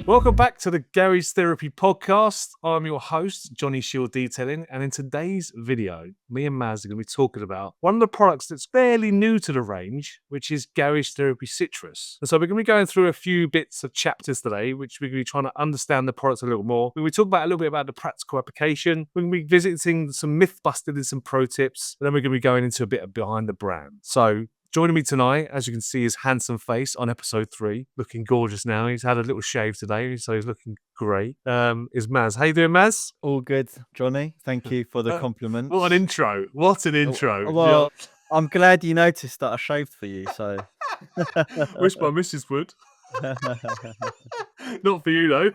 Welcome back to the Gary's Therapy podcast. I'm your host, Jonny Shield Detailing, and in today's video, me and Maz are going to be talking about one of the products that's fairly new to the range, which is Gary's Therapy Citrus. And so we're going to be going through a few bits of chapters today, which we're going to be trying to understand the product a little more. We're going to talk about a little bit about the practical application. We're going to be visiting some myth busted and some pro tips, and then we're going to be going into a bit of behind the brand. So joining me tonight, as you can see, his handsome face on episode 3, looking gorgeous now. He's had a little shave today, so he's looking great. Is Maz. How you doing, Maz? All good, Jonny. Thank you for the compliments. What an intro. What an intro. Well, I'm glad you noticed that I shaved for you, so. Wish my missus would. Not for you, though.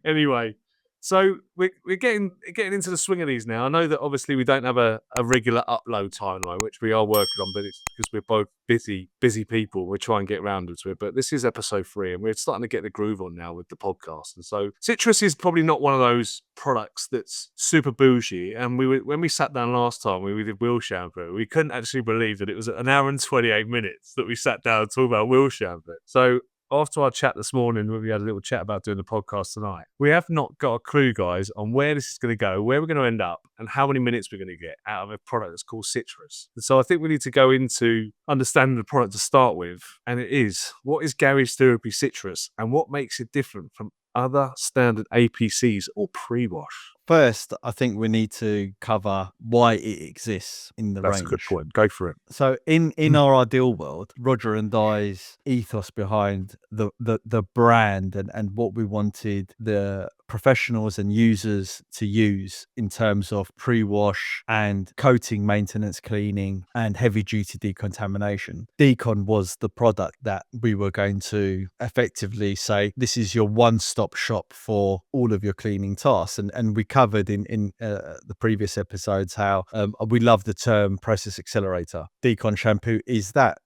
Anyway. So we're getting into the swing of these now. I know that obviously we don't have a regular upload timeline, which we are working on, but it's because we're both busy people. We're trying to get around to it. But this is episode 3, and we're starting to get the groove on now with the podcast. And so Citrus is probably not one of those products that's super bougie. And when we sat down last time, we did wheel shampoo. We couldn't actually believe that it was an hour and 28 minutes that we sat down and talked about wheel shampoo. So after our chat this morning, when we had a little chat about doing the podcast tonight, we have not got a clue, guys, on where this is going to go, where we're going to end up, and how many minutes we're going to get out of a product that's called Citrus. And so I think we need to go into understanding the product to start with, and it is, what is Gary's Therapy Citrus, and what makes it different from other standard APCs or pre-wash? First, I think we need to cover why it exists in the range. That's a good point. Go for it. So in our ideal world, Roger and I's ethos behind the brand and what we wanted the professionals and users to use in terms of pre-wash and coating, maintenance, cleaning, and heavy-duty decontamination. Decon was the product that we were going to effectively say, this is your one-stop shop for all of your cleaning tasks. And we covered in the previous episodes how we love the term process accelerator. Decon shampoo is that.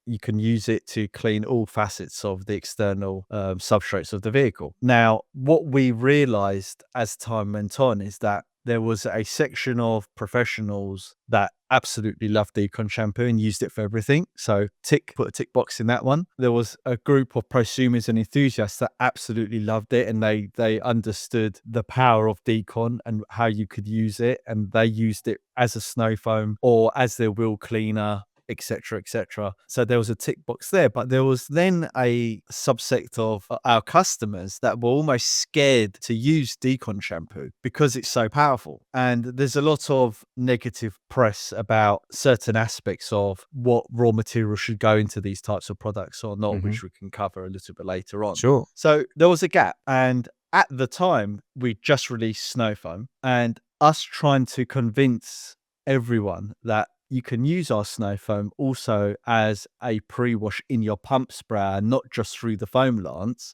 You can use it to clean all facets of the external substrates of the vehicle. Now, what we realized as time went on is that there was a section of professionals that absolutely loved Decon shampoo and used it for everything. So put a tick box in that one. There was a group of prosumers and enthusiasts that absolutely loved it, and they understood the power of Decon and how you could use it, and they used it as a snow foam or as their wheel cleaner, etc., etc. So there was a tick box there, but there was then a subsect of our customers that were almost scared to use Decon shampoo because it's so powerful. And there's a lot of negative press about certain aspects of what raw material should go into these types of products or not, which we can cover a little bit later on. Sure. So there was a gap, and at the time we just released snow foam, and us trying to convince everyone that you can use our snow foam also as a pre-wash in your pump sprayer, not just through the foam lance,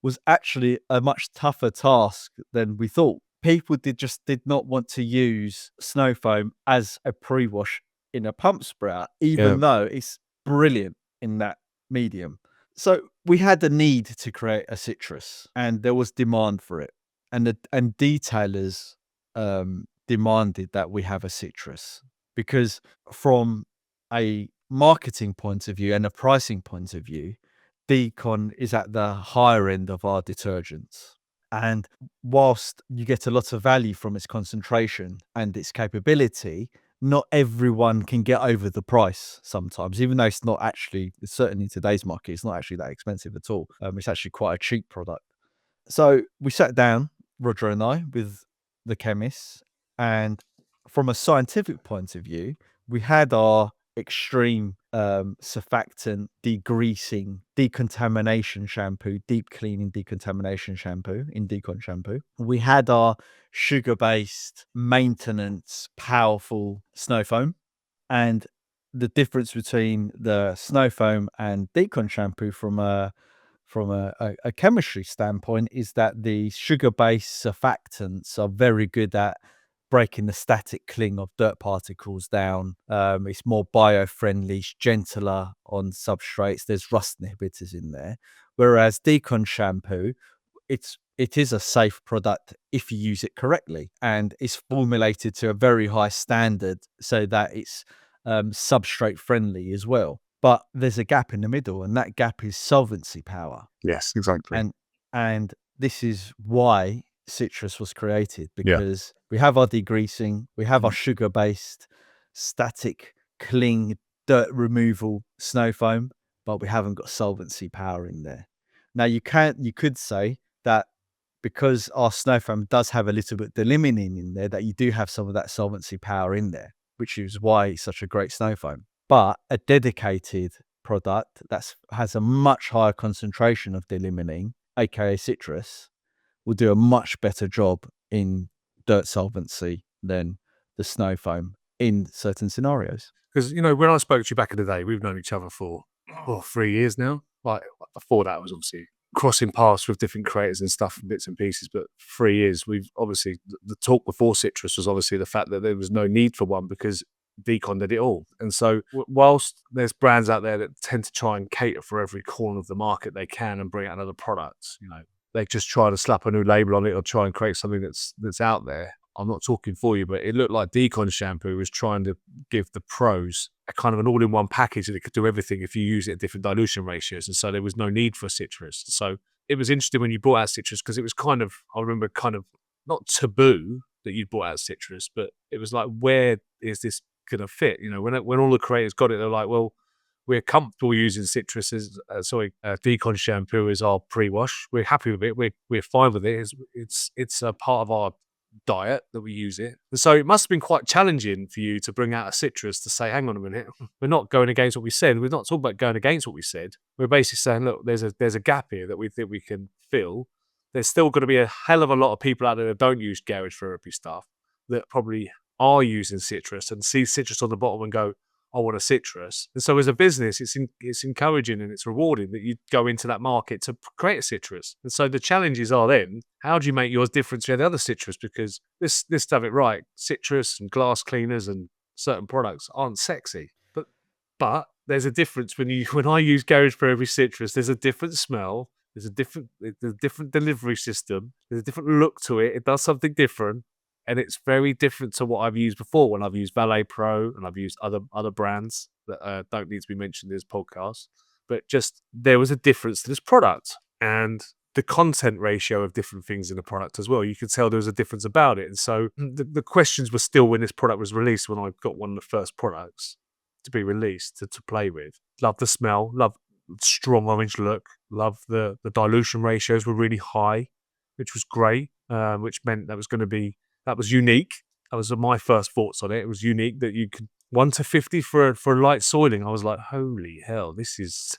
was actually a much tougher task than we thought. People did not want to use snow foam as a pre-wash in a pump sprayer, even though it's brilliant in that medium. So we had the need to create a citrus, and there was demand for it, and detailers demanded that we have a citrus. Because from a marketing point of view and a pricing point of view, Decon is at the higher end of our detergents. And whilst you get a lot of value from its concentration and its capability, not everyone can get over the price sometimes, even though it's not actually, certainly in today's market, it's not actually that expensive at all. It's actually quite a cheap product. So we sat down, Roger and I, with the chemists, and from a scientific point of view, we had our extreme surfactant degreasing decontamination shampoo, deep cleaning decontamination shampoo in Decon shampoo. We had our sugar-based maintenance powerful snow foam, and the difference between the snow foam and Decon shampoo from a chemistry standpoint is that the sugar-based surfactants are very good at breaking the static cling of dirt particles down. It's more bio-friendly, it's gentler on substrates. There's rust inhibitors in there. Whereas Decon shampoo, it is a safe product if you use it correctly, and it's formulated to a very high standard so that it's substrate friendly as well. but there's a gap in the middle, and that gap is solvency power. Yes, exactly. And this is why citrus was created, Yeah. because we have our degreasing, we have our sugar-based, static, cling, dirt removal snow foam, but we haven't got solvency power in there. Now you could say that because our snow foam does have a little bit of limonene in there, that you do have some of that solvency power in there, which is why it's such a great snow foam. But a dedicated product that has a much higher concentration of limonene, aka citrus, will do a much better job in dirt solvency than the snow foam in certain scenarios. Because, you know, when I spoke to you back in the day, we've known each other for 3 years now. Like, before that, I was obviously crossing paths with different creators and stuff and bits and pieces. But 3 years, we've obviously, the talk before citrus was obviously the fact that there was no need for one because Decon did it all. And so, whilst there's brands out there that tend to try and cater for every corner of the market they can and bring out another products, you know, they just try to slap a new label on it or try and create something that's out there. I'm not talking for you, but it looked like Decon shampoo was trying to give the pros a kind of an all-in-one package that it could do everything if you use it at different dilution ratios. And so there was no need for citrus. So it was interesting when you brought out citrus because it was kind of, I remember, kind of not taboo that you'd brought out citrus, but it was like, where is this going to fit? You know, when all the creators got it, they're like, well, we're comfortable using citrus as Decon shampoo as our pre-wash. We're happy with it. We're fine with it. It's a part of our diet that we use it. And so it must have been quite challenging for you to bring out a citrus to say, hang on a minute, we're not going against what we said. We're not talking about going against what we said. We're basically saying, look, there's a gap here that we think we can fill. There's still going to be a hell of a lot of people out there that don't use garage therapy stuff that probably are using citrus and see citrus on the bottom and go, I want a citrus. And so as a business, it's encouraging and it's rewarding that you go into that market to create a citrus. And so the challenges are then, how do you make yours different to the other citrus? Because this to have it right, citrus and glass cleaners and certain products aren't sexy. But there's a difference when I use garage for every citrus, there's a different smell, there's a different delivery system, there's a different look to it. It does something different. And it's very different to what I've used before when I've used Valet Pro and I've used other brands that don't need to be mentioned in this podcast. But just there was a difference to this product and the content ratio of different things in the product as well. You could tell there was a difference about it. And so the questions were still when this product was released, when I got one of the first products to be released to play with. Love the smell, love strong orange look, love the dilution ratios were really high, which was great, which meant that was unique. That was my first thoughts on it. It was unique that you could 1 to 50 for light soiling. I was like, holy hell, this is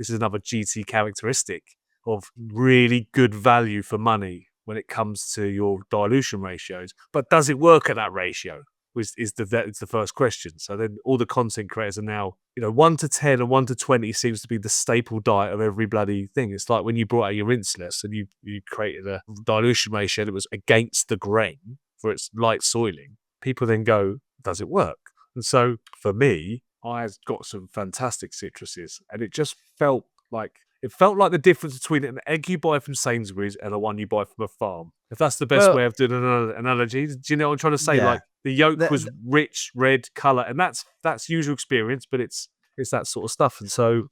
another GT characteristic of really good value for money when it comes to your dilution ratios. But does it work at that ratio? Is the first question. So then all the content creators are now, 1 to 10 and 1 to 20 seems to be the staple diet of every bloody thing. It's like when you brought out your rinseless and you created a dilution ratio that was against the grain for its light soiling. People then go, does it work? And so for me, I got some fantastic citruses and it just felt like the difference between an egg you buy from Sainsbury's and the one you buy from a farm. If that's the best way of doing an analogy, do you know what I'm trying to say? Yeah. Like the yolk was rich red color, and that's usual experience, but it's that sort of stuff. And so,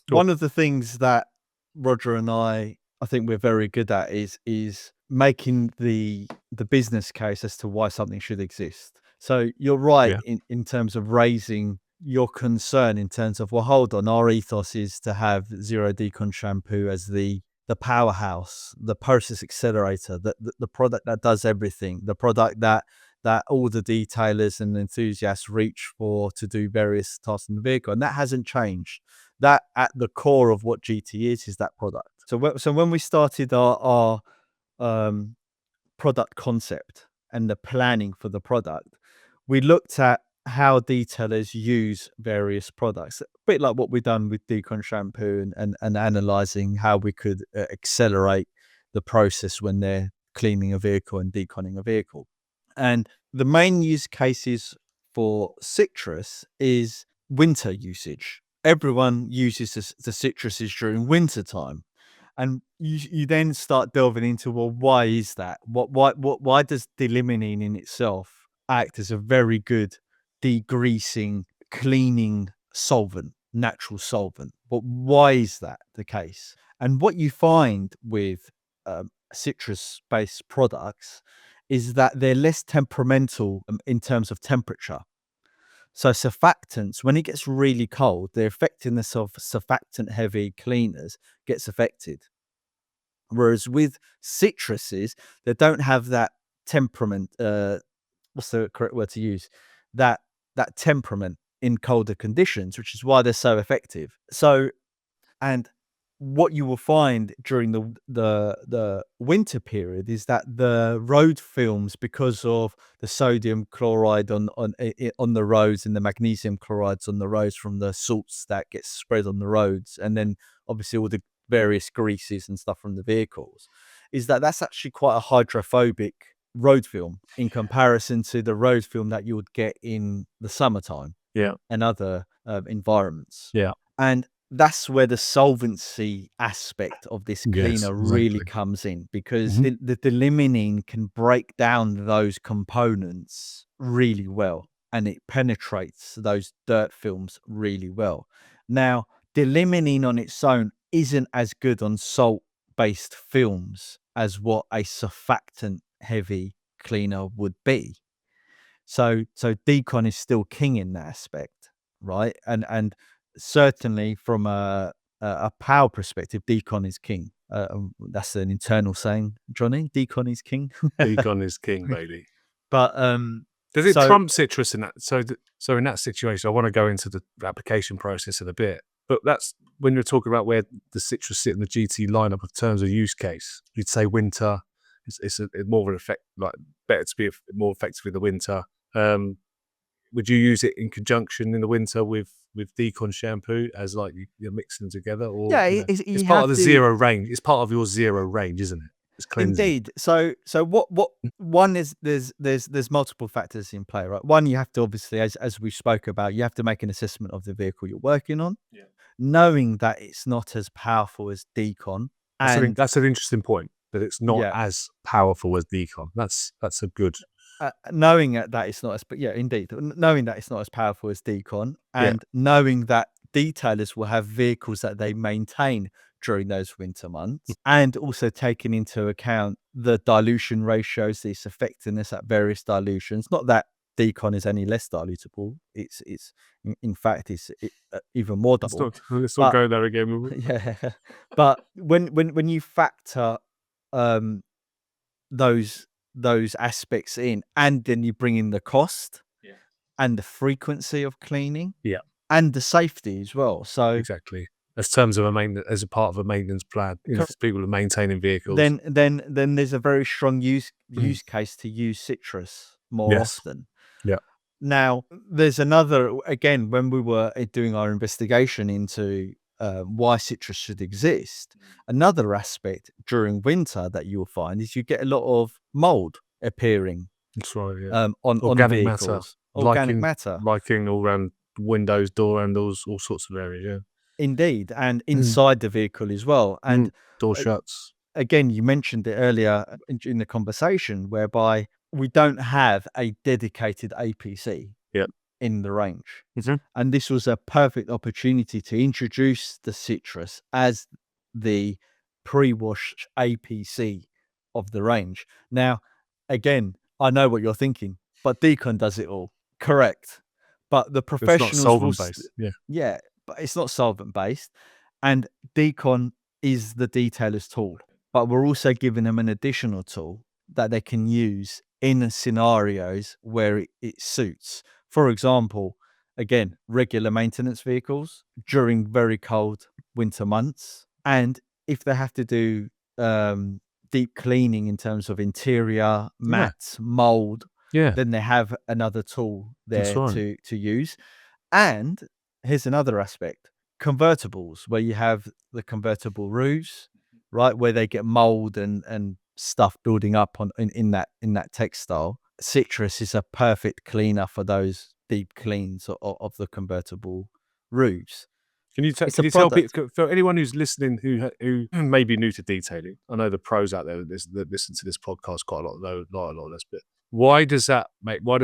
one of the things that Roger and I think we're very good at is making the business case as to why something should exist. So you're right in terms of raising your concern in terms of, well, hold on, our ethos is to have Zero Decon shampoo as the powerhouse, the process accelerator, the product that does everything, the product that all the detailers and enthusiasts reach for to do various tasks in the vehicle. And that hasn't changed. That at the core of what GT is that product. So when we started our product concept and the planning for the product, we looked at how detailers use various products, a bit like what we've done with Decon shampoo and analyzing how we could accelerate the process when they're cleaning a vehicle and deconning a vehicle. And the main use cases for citrus is winter usage. Everyone uses the citruses during winter time. And you then start delving into, well, why is that? Why does limonene in itself act as a very good degreasing, cleaning solvent? natural solvent. But why is that the case? And what you find with citrus-based products is that they're less temperamental in terms of temperature. So surfactants, when it gets really cold, the effectiveness of surfactant-heavy cleaners gets affected. Whereas with citruses, they don't have that temperament. What's the correct word to use? That temperament in colder conditions, which is why they're so effective. So, and what you will find during the winter period is that the road films, because of the sodium chloride on the roads and the magnesium chlorides on the roads from the salts that gets spread on the roads, and then obviously all the various greases and stuff from the vehicles, is that that's actually quite a hydrophobic road film in comparison to the road film that you would get in the summertime and other environments. And that's where the solvency aspect of this cleaner really comes in, because the limonene can break down those components really well, and it penetrates those dirt films really well. Now, the limonene on its own isn't as good on salt-based films as what a surfactant-heavy cleaner would be. So decon is still king in that aspect, right? And certainly from a power perspective, decon is king. That's an internal saying, Johnny. Decon is king. Decon is king, baby. But does it trump citrus in that? So in that situation, I want to go into the application process in a bit. But that's when you're talking about where the citrus sit in the GT lineup of terms of use case. You'd say winter. It's more of an effect, like better to be more effective in the winter. Would you use it in conjunction in the winter with decon shampoo as like you're mixing them together? Or it's part of the zero range. It's part of your zero range, isn't it? It's cleansing. Indeed. So what one is, there's multiple factors in play, right? One, you have to obviously, as we spoke about, you have to make an assessment of the vehicle you're working on, knowing that it's not as powerful as decon. That's an interesting point, that it's not as powerful as decon. That's a good. Knowing that it's not as, but indeed, knowing that it's not as powerful as decon, and knowing that detailers will have vehicles that they maintain during those winter months, and also taking into account the dilution ratios, the effectiveness at various dilutions. Not that decon is any less dilutable; it's in fact it's even more double. Let's not go there again. Yeah, but when you factor those aspects in, and then you bring in the cost and the frequency of cleaning, and the safety as well. So exactly, as terms of as a part of a maintenance plan, if people are maintaining vehicles, then there's a very strong use case to use citrus more often. Now, there's another, again, when we were doing our investigation into why citrus should exist, another aspect during winter that you will find is you get a lot of mold appearing. That's right, on organic vehicles. matter. Organic matter. Liking all around windows, door handles, all sorts of areas, Indeed, and inside the vehicle as well. And door shuts. Again, you mentioned it earlier in the conversation, whereby we don't have a dedicated APC in the range. And this was a perfect opportunity to introduce the citrus as the pre-washed APC of the range. Now, again, I know what you're thinking, but decon does it all. Correct. But the professionals, it's not solvent-based. But it's not solvent-based. And decon is the detailer's tool. But we're also giving them an additional tool that they can use in scenarios where it suits. For example, again, regular maintenance vehicles during very cold winter months. And if they have to do deep cleaning in terms of interior, mats, mold, then they have another tool there to use. And here's another aspect: convertibles, where you have the convertible roofs, right, where they get mold and stuff building up in that textile. Citrus is a perfect cleaner for those deep cleans of the convertible roofs. Can you tell people, for anyone who's listening who may be new to detailing? I know the pros out there that listen to this podcast quite a lot, though not a lot less. But why does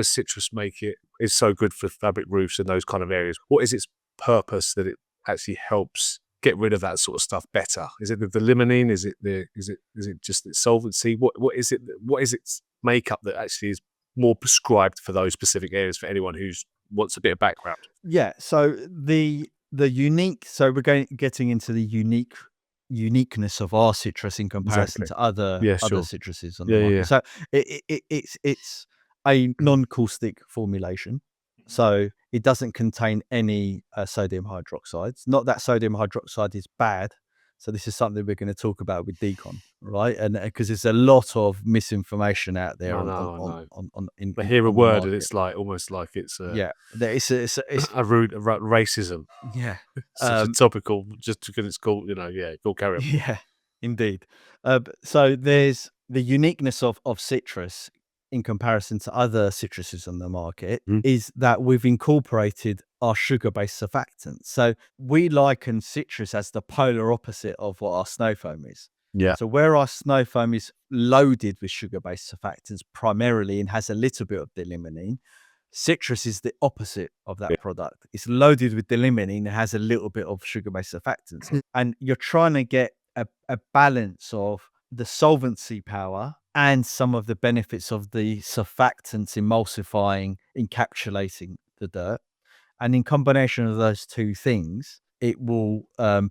citrus make it is so good for fabric roofs and those kind of areas? What is its purpose that it actually helps get rid of that sort of stuff better? Is it the limonene? Is it just its solvency? What is it? What is its makeup that actually is more prescribed for those specific areas for anyone who wants a bit of background? Yeah. So the unique. So we're getting into the uniqueness of our citrus in comparison Exactly. to other Yeah, sure. citruses on the Yeah, yeah, market. yeah. So it's a non-caustic formulation. So it doesn't contain any sodium hydroxides. Not that sodium hydroxide is bad. So this is something we're going to talk about with decon, right? And because there's a lot of misinformation out there I know. I in hear a on the word and market. it's like almost like it's Yeah, it's a rude racism. yeah. Such a topical, just because it's called, yeah, go carry on. Yeah, indeed. So there's the uniqueness of citrus in comparison to other citruses on the market Mhm. is that we've incorporated our sugar-based surfactants. So we liken citrus as the polar opposite of what our snow foam is. Yeah. So where our snow foam is loaded with sugar-based surfactants primarily and has a little bit of limonene, citrus is the opposite of that Yeah. product. It's loaded with limonene and has a little bit of sugar-based surfactants. And you're trying to get a balance of the solvency power and some of the benefits of the surfactants emulsifying, encapsulating the dirt. And in combination of those two things, it will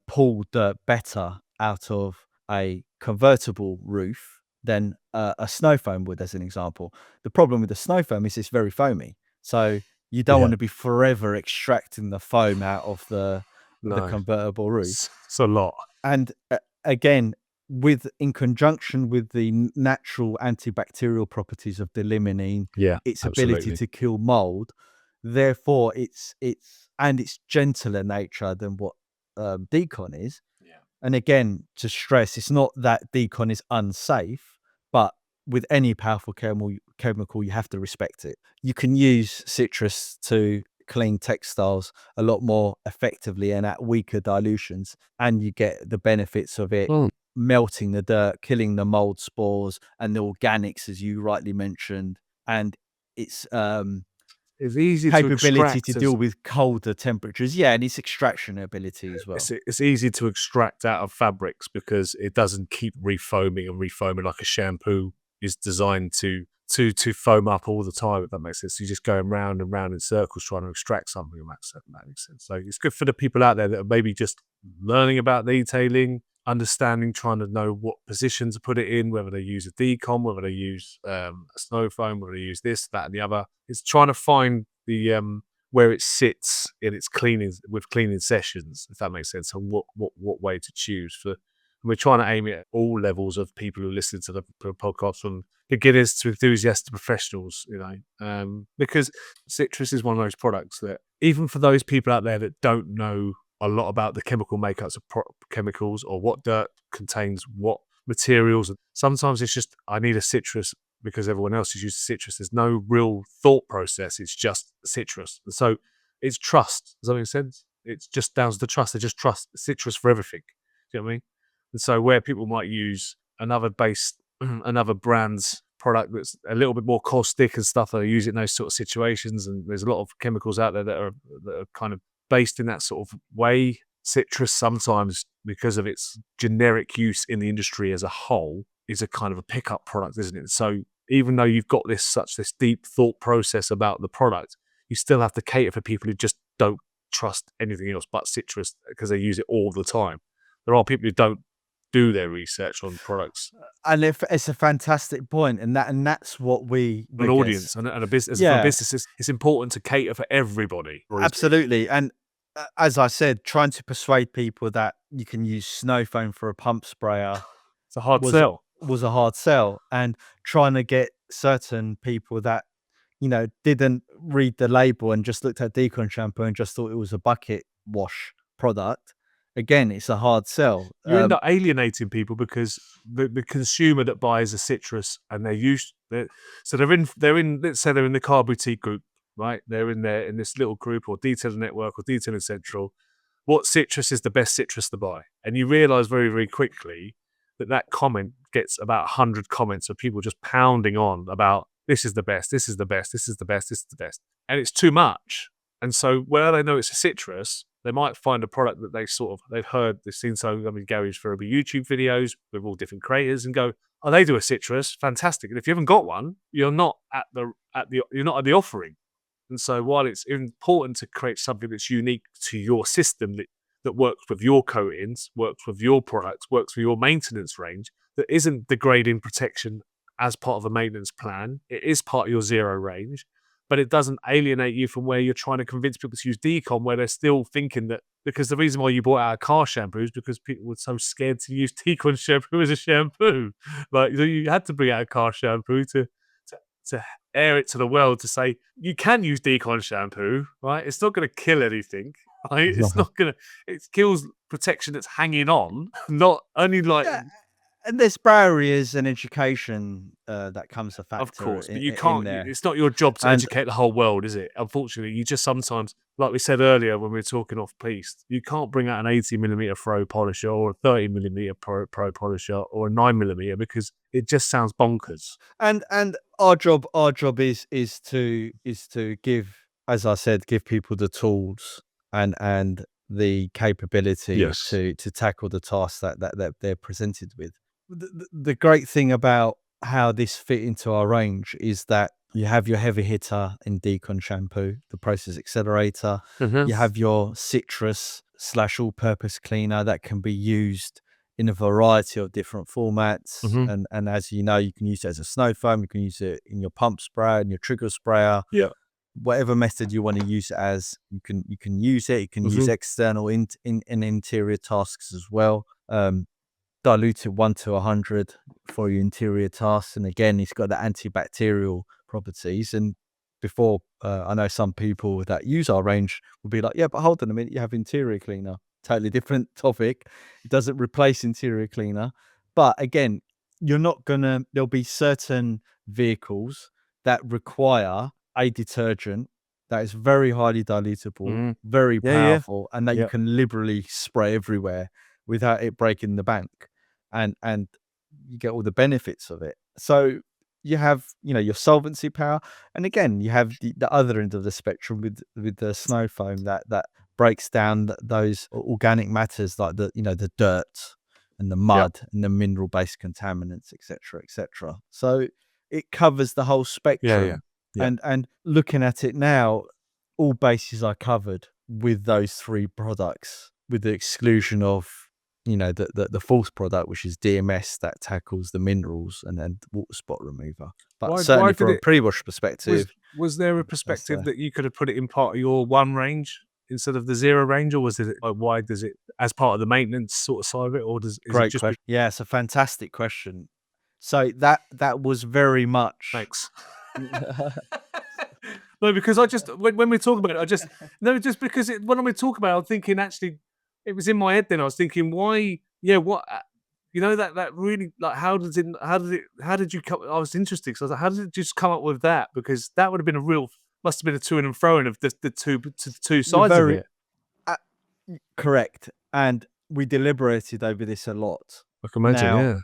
pull dirt better out of a convertible roof than a snow foam would, as an example. The problem with the snow foam is it's very foamy. So you don't want Yeah. to be forever extracting the foam out of the No. convertible roof. It's a lot. And again, in conjunction with the natural antibacterial properties of the limonene, Yeah, its ability absolutely. to kill mold, therefore its gentler nature than what decon is. Yeah. And again, to stress, it's not that decon is unsafe, but with any powerful chemical, you have to respect it. You can use citrus to clean textiles a lot more effectively and at weaker dilutions, and you get the benefits of it Mm. melting the dirt, killing the mold spores and the organics, as you rightly mentioned, and its It's easy to capability to extract deal with colder temperatures. Yeah, and its extraction ability as well. it's easy to extract out of fabrics because it doesn't keep refoaming like a shampoo is designed to foam up all the time, if that makes sense. You're just going round and round in circles trying to extract something, and that makes sense. So it's good for the people out there that are maybe just learning about detailing, understanding, trying to know what position to put it in, whether they use a decon, whether they use a snow foam, whether they use this, that, and the other. It's trying to find the where it sits in its cleaning sessions, if that makes sense, and what way to choose for. And we're trying to aim it at all levels of people who listen to the podcast, from beginners to enthusiasts to professionals, because citrus is one of those products that even for those people out there that don't know a lot about the chemical makeups of chemicals or what dirt contains what materials, sometimes it's just, I need a citrus because everyone else is using citrus. There's no real thought process. It's just citrus. And so it's trust. Does that make sense? It's just down to the trust. They just trust citrus for everything. Do you know what I mean? And so where people might use another brand's product that's a little bit more caustic and stuff, they use it in those sort of situations. And there's a lot of chemicals out there that are kind of based in that sort of way. Citrus sometimes, because of its generic use in the industry as a whole, is a kind of a pickup product, isn't it? So even though you've got this deep thought process about the product, you still have to cater for people who just don't trust anything else but citrus because they use it all the time. There are people who don't do their research on products. And it's a fantastic point, and that's what An I guess. audience and a business, for a Yeah, business, it's important to cater for everybody. absolutely. And as I said, trying to persuade people that you can use snow foam for a pump sprayer It's a hard was sell. was a hard sell, and trying to get certain people that didn't read the label and just looked at decon shampoo and just thought it was a bucket wash product. Again, it's a hard sell. You end up alienating people because the consumer that buys a citrus and so they're in let's say they're in the car boutique group, right? They're in this little group or detailing network or detailing central. What citrus is the best citrus to buy? And you realize very, very quickly that comment gets about 100 comments of people just pounding on about this is the best, this is the best, this is the best, this is the best. And it's too much. And so where they know it's a citrus, They might find a product that they've heard, they've seen so many garage therapy YouTube videos with all different creators and go, oh, they do a citrus, fantastic. And if you haven't got one, you're not at the offering. And so while it's important to create something that's unique to your system that works with your coatings, works with your products, works with your maintenance range, that isn't degrading protection as part of a maintenance plan, it is part of your zero range, but it doesn't alienate you from where you're trying to convince people to use decon, where they're still thinking that, because the reason why you brought out car shampoo is because people were so scared to use decon shampoo as a shampoo. Like, so you had to bring out a car shampoo to air it to the world, to say you can use decon shampoo, right? It's not going to kill anything, right? It's not going to. It kills protection that's hanging on, not only like. Yeah, and there's barriers and education that comes a factor Of course, but you in can't. there. It's not your job to And educate the whole world, is it? Unfortunately, you just sometimes, like we said earlier when we were talking off piece, you can't bring out an 80mm Pro polisher or a 30mm Pro polisher or a 9mm because it just sounds bonkers. and our job is to give, as I said, give people the tools and the capability Yes. to tackle the tasks that they're presented with. The great thing about how this fit into our range is that you have your heavy hitter in Decon shampoo, the process accelerator. You have your citrus / all-purpose cleaner that can be used in a variety of different formats. And as you know, you can use it as a snow foam, you can use it in your pump sprayer and your trigger sprayer. Yeah. Whatever method you want to use it as, you can use it. You can use external in interior tasks as well. Diluted 1 to 100 for your interior tasks, and again, it's got the antibacterial properties. And before, I know some people that use our range will be like, yeah, but hold on a minute, you have interior cleaner. Totally different topic. It doesn't replace interior cleaner, but again, there'll be certain vehicles that require a detergent that is very highly dilutable, very Yeah. powerful, and that you can liberally spray everywhere without it breaking the bank, and you get all the benefits of it. So you have, your solvency power, and again, you have the other end of the spectrum with the snow foam that breaks down those organic matters, like the dirt and the mud and the mineral based contaminants, etc. So it covers the whole spectrum. Yeah. And looking at it now, all bases are covered with those three products, with the exclusion of the fourth product, which is DMS, that tackles the minerals and then water spot remover. But certainly from a pre-wash perspective, was there a perspective that you could have put it in part of your one range instead of the zero range, or was it like, why does it as part of the maintenance sort of side of it, or is it just question. Yeah, it's a fantastic question. So that was very much. Thanks. No, because I just when we talk about it, just because when we talk about it, I'm thinking, actually, it was in my head then. I was thinking, why? Yeah, what? That really, like, how did you come? I was interested, because I was like, how did it just come up with that? Because that would have been must have been a to and fro of the two sides of it. Correct, and we deliberated over this a lot. I can imagine.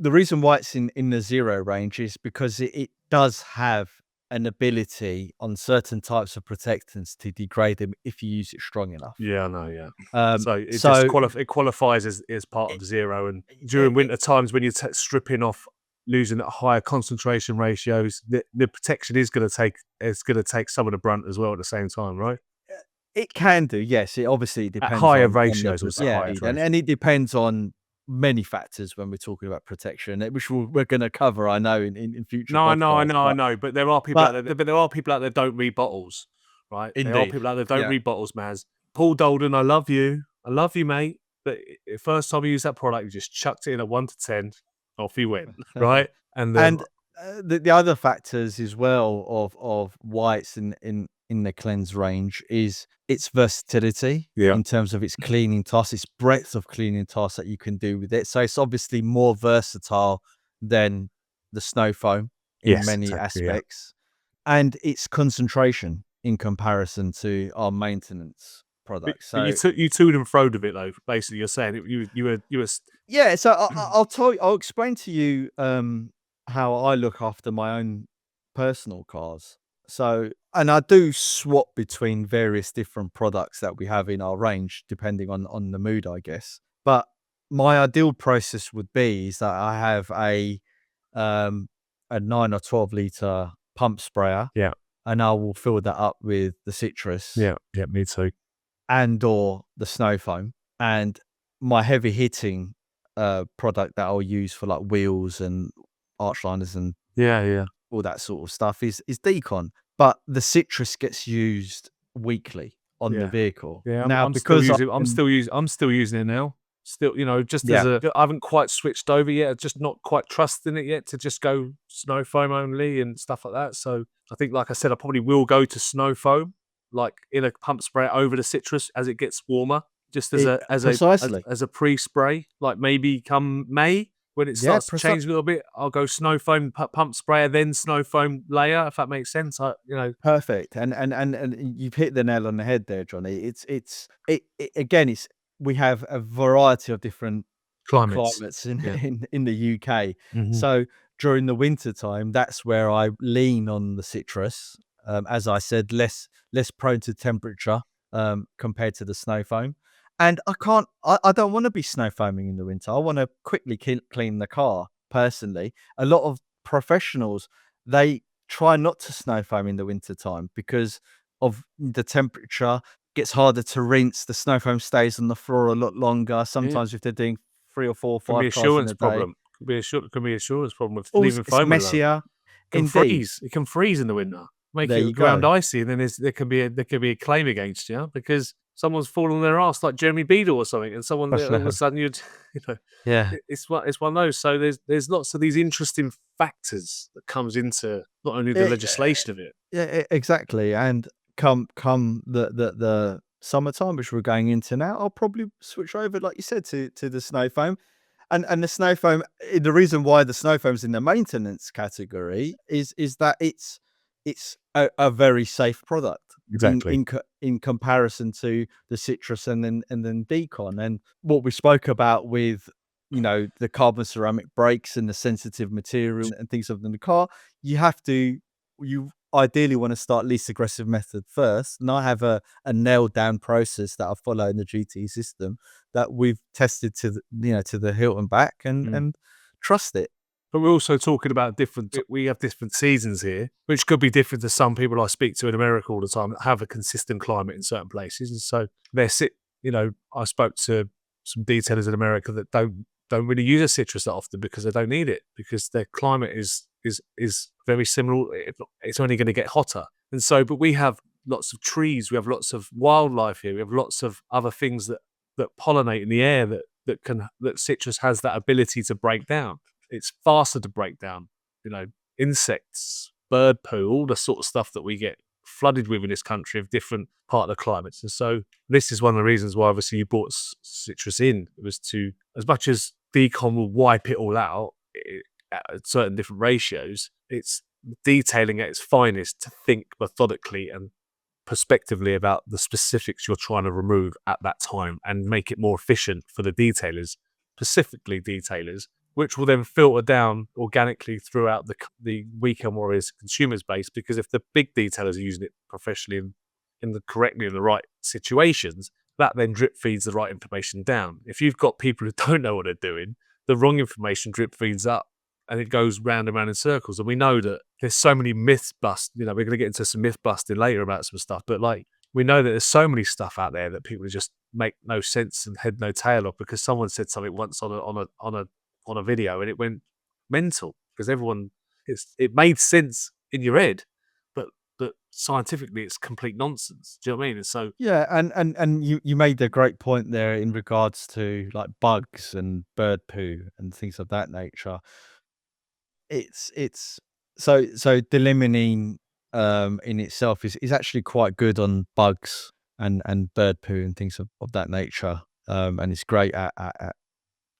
The reason why it's in the zero range is because it does have an ability on certain types of protectants to degrade them if you use it strong enough. Yeah, I know. Yeah. So it qualifies as part of zero, and during winter times when you're stripping off, losing at higher concentration ratios, the protection is going to take some of the brunt as well at the same time, right? It can do, yes. It obviously depends at higher on ratios. and it depends on many factors when we're talking about protection, which we're going to cover, I know, in future. I know. But there are people out there. But there are people out there that don't read bottles, right? Indeed. There are people out there that don't read bottles, Maz. Paul Dolden, I love you, mate. But the first time you used that product, you just chucked it in at 1 to 10. Off he went, right? And the other factors as well of why it's in the cleanse range is its versatility in terms of its cleaning tasks, its breadth of cleaning tasks that you can do with it. So it's obviously more versatile than the snow foam in many aspects, and its concentration in comparison to our maintenance products. But you toed and froed with it, though. Basically, you're saying you were. Yeah, so I'll explain to you how I look after my own personal cars. So, and I do swap between various different products that we have in our range, depending on the mood, I guess. But my ideal process would be is that I have um, a 9 or 12 litre pump sprayer, Yeah. and I will fill that up with the citrus Yeah. Yeah. Me too. and or the snow foam. And my heavy hitting product that I'll use for like wheels and arch liners and Yeah. Yeah. all that sort of stuff is decon. But the citrus gets used weekly on the Yeah. vehicle. Yeah. Now, I'm still because I using. can, I'm still using it now. Still, just as yeah, I haven't quite switched over yet. Just not quite trusting it yet to just go snow foam only and stuff like that. So I think, like I said, I probably will go to snow foam, like in a pump spray over the citrus as it gets warmer, just as it, precisely. a pre spray. Like maybe come May when it Yeah, starts to change a little bit, I'll go snow foam pump sprayer, then snow foam layer, if that makes sense. perfect. And you've hit the nail on the head there, Johnny. It again, we have a variety of different Climates. climates in Yeah. in the UK. Hmm. So during the winter time, that's where I lean on the citrus. As I said, less prone to temperature compared to the snow foam. And I don't want to be snow foaming in the winter. I want to quickly clean the car personally. A lot of professionals, they try not to snow foam in the winter time because of the temperature. Gets harder to rinse. The snow foam stays on the floor a lot longer. Yeah. Sometimes if they're doing 3 or 4 or Can be 5 cars in assurance a day. problem. Can be assurance problem with Also, leaving it's foam alone. messier. It can Indeed. freeze. It can freeze in the winter, make There it you ground go. icy, and then there can be a claim against you because someone's fallen on their ass like Jeremy Beadle or something, and someone Gosh, all of a no. sudden you'd you know Yeah. it's one of those. So there's lots of these interesting factors that comes into not only the It legislation of it. yeah, exactly, and come the summertime, which we're going into now, I'll probably switch over, like you said, to the snow foam. And the snow foam, the reason why the snow foam's in the maintenance category is that it's a very safe product Exactly. in comparison to the citrus and then decon. And what we spoke about with the carbon ceramic brakes and the sensitive material and things of the car, you ideally want to start least aggressive method first. And I have a nailed down process that I follow in the GT system that we've tested to the hilt and back, and trust it. But we're also talking about we have different seasons here, which could be different to some people I speak to in America all the time that have a consistent climate in certain places. And so I spoke to some detailers in America that don't really use a citrus that often because they don't need it, because their climate is very similar. It's only going to get hotter. And so, but we have lots of trees, we have lots of wildlife here, we have lots of other things that pollinate in the air that citrus has that ability to break down. It's faster to break down, insects, bird poo, all the sort of stuff that we get flooded with in this country of different part of the climates. And so this is one of the reasons why obviously you brought citrus in. It was to, as much as decon will wipe it all out at certain different ratios, it's detailing at its finest to think methodically and prospectively about the specifics you're trying to remove at that time and make it more efficient for the detailers, specifically detailers, which will then filter down organically throughout the weekend warriors consumers base. Because if the big detailers are using it professionally correctly in the right situations, that then drip feeds the right information down. If you've got people who don't know what they're doing, the wrong information drip feeds up, and it goes round and round in circles. And we know that there's so many myths bust. We're going to get into some myth busting later about some stuff, but we know that there's so many stuff out there that people just make no sense and head no tail of because someone said something once on a video and it went mental because it made sense in your head, but scientifically it's complete nonsense. Do you know what I mean? And so Yeah, and you made a great point there in regards to like bugs and bird poo and things of that nature. It's so the in itself is actually quite good on bugs and bird poo and things of that nature. And it's great at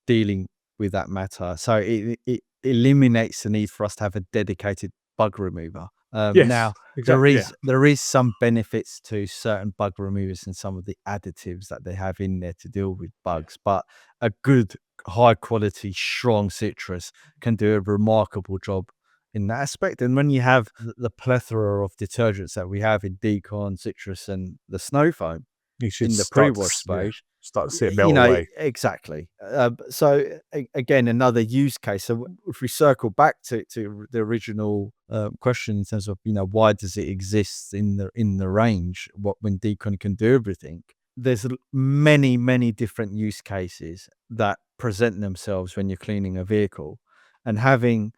dealing with that matter. So it eliminates the need for us to have a dedicated bug remover. yes, Now exactly, yeah. there is some benefits to certain bug removers and some of the additives that they have in there to deal with bugs, but a good high quality strong citrus can do a remarkable job in that aspect. And when you have the plethora of detergents that we have in decon, citrus, and the snow foam You should in the start pre-wash space, to see it melt you know, away. exactly. So again, another use case. So if we circle back to the original question in terms of, you know, why does it exist in the range? What when decon can do everything? There's many different use cases that present themselves when you're cleaning a vehicle, and having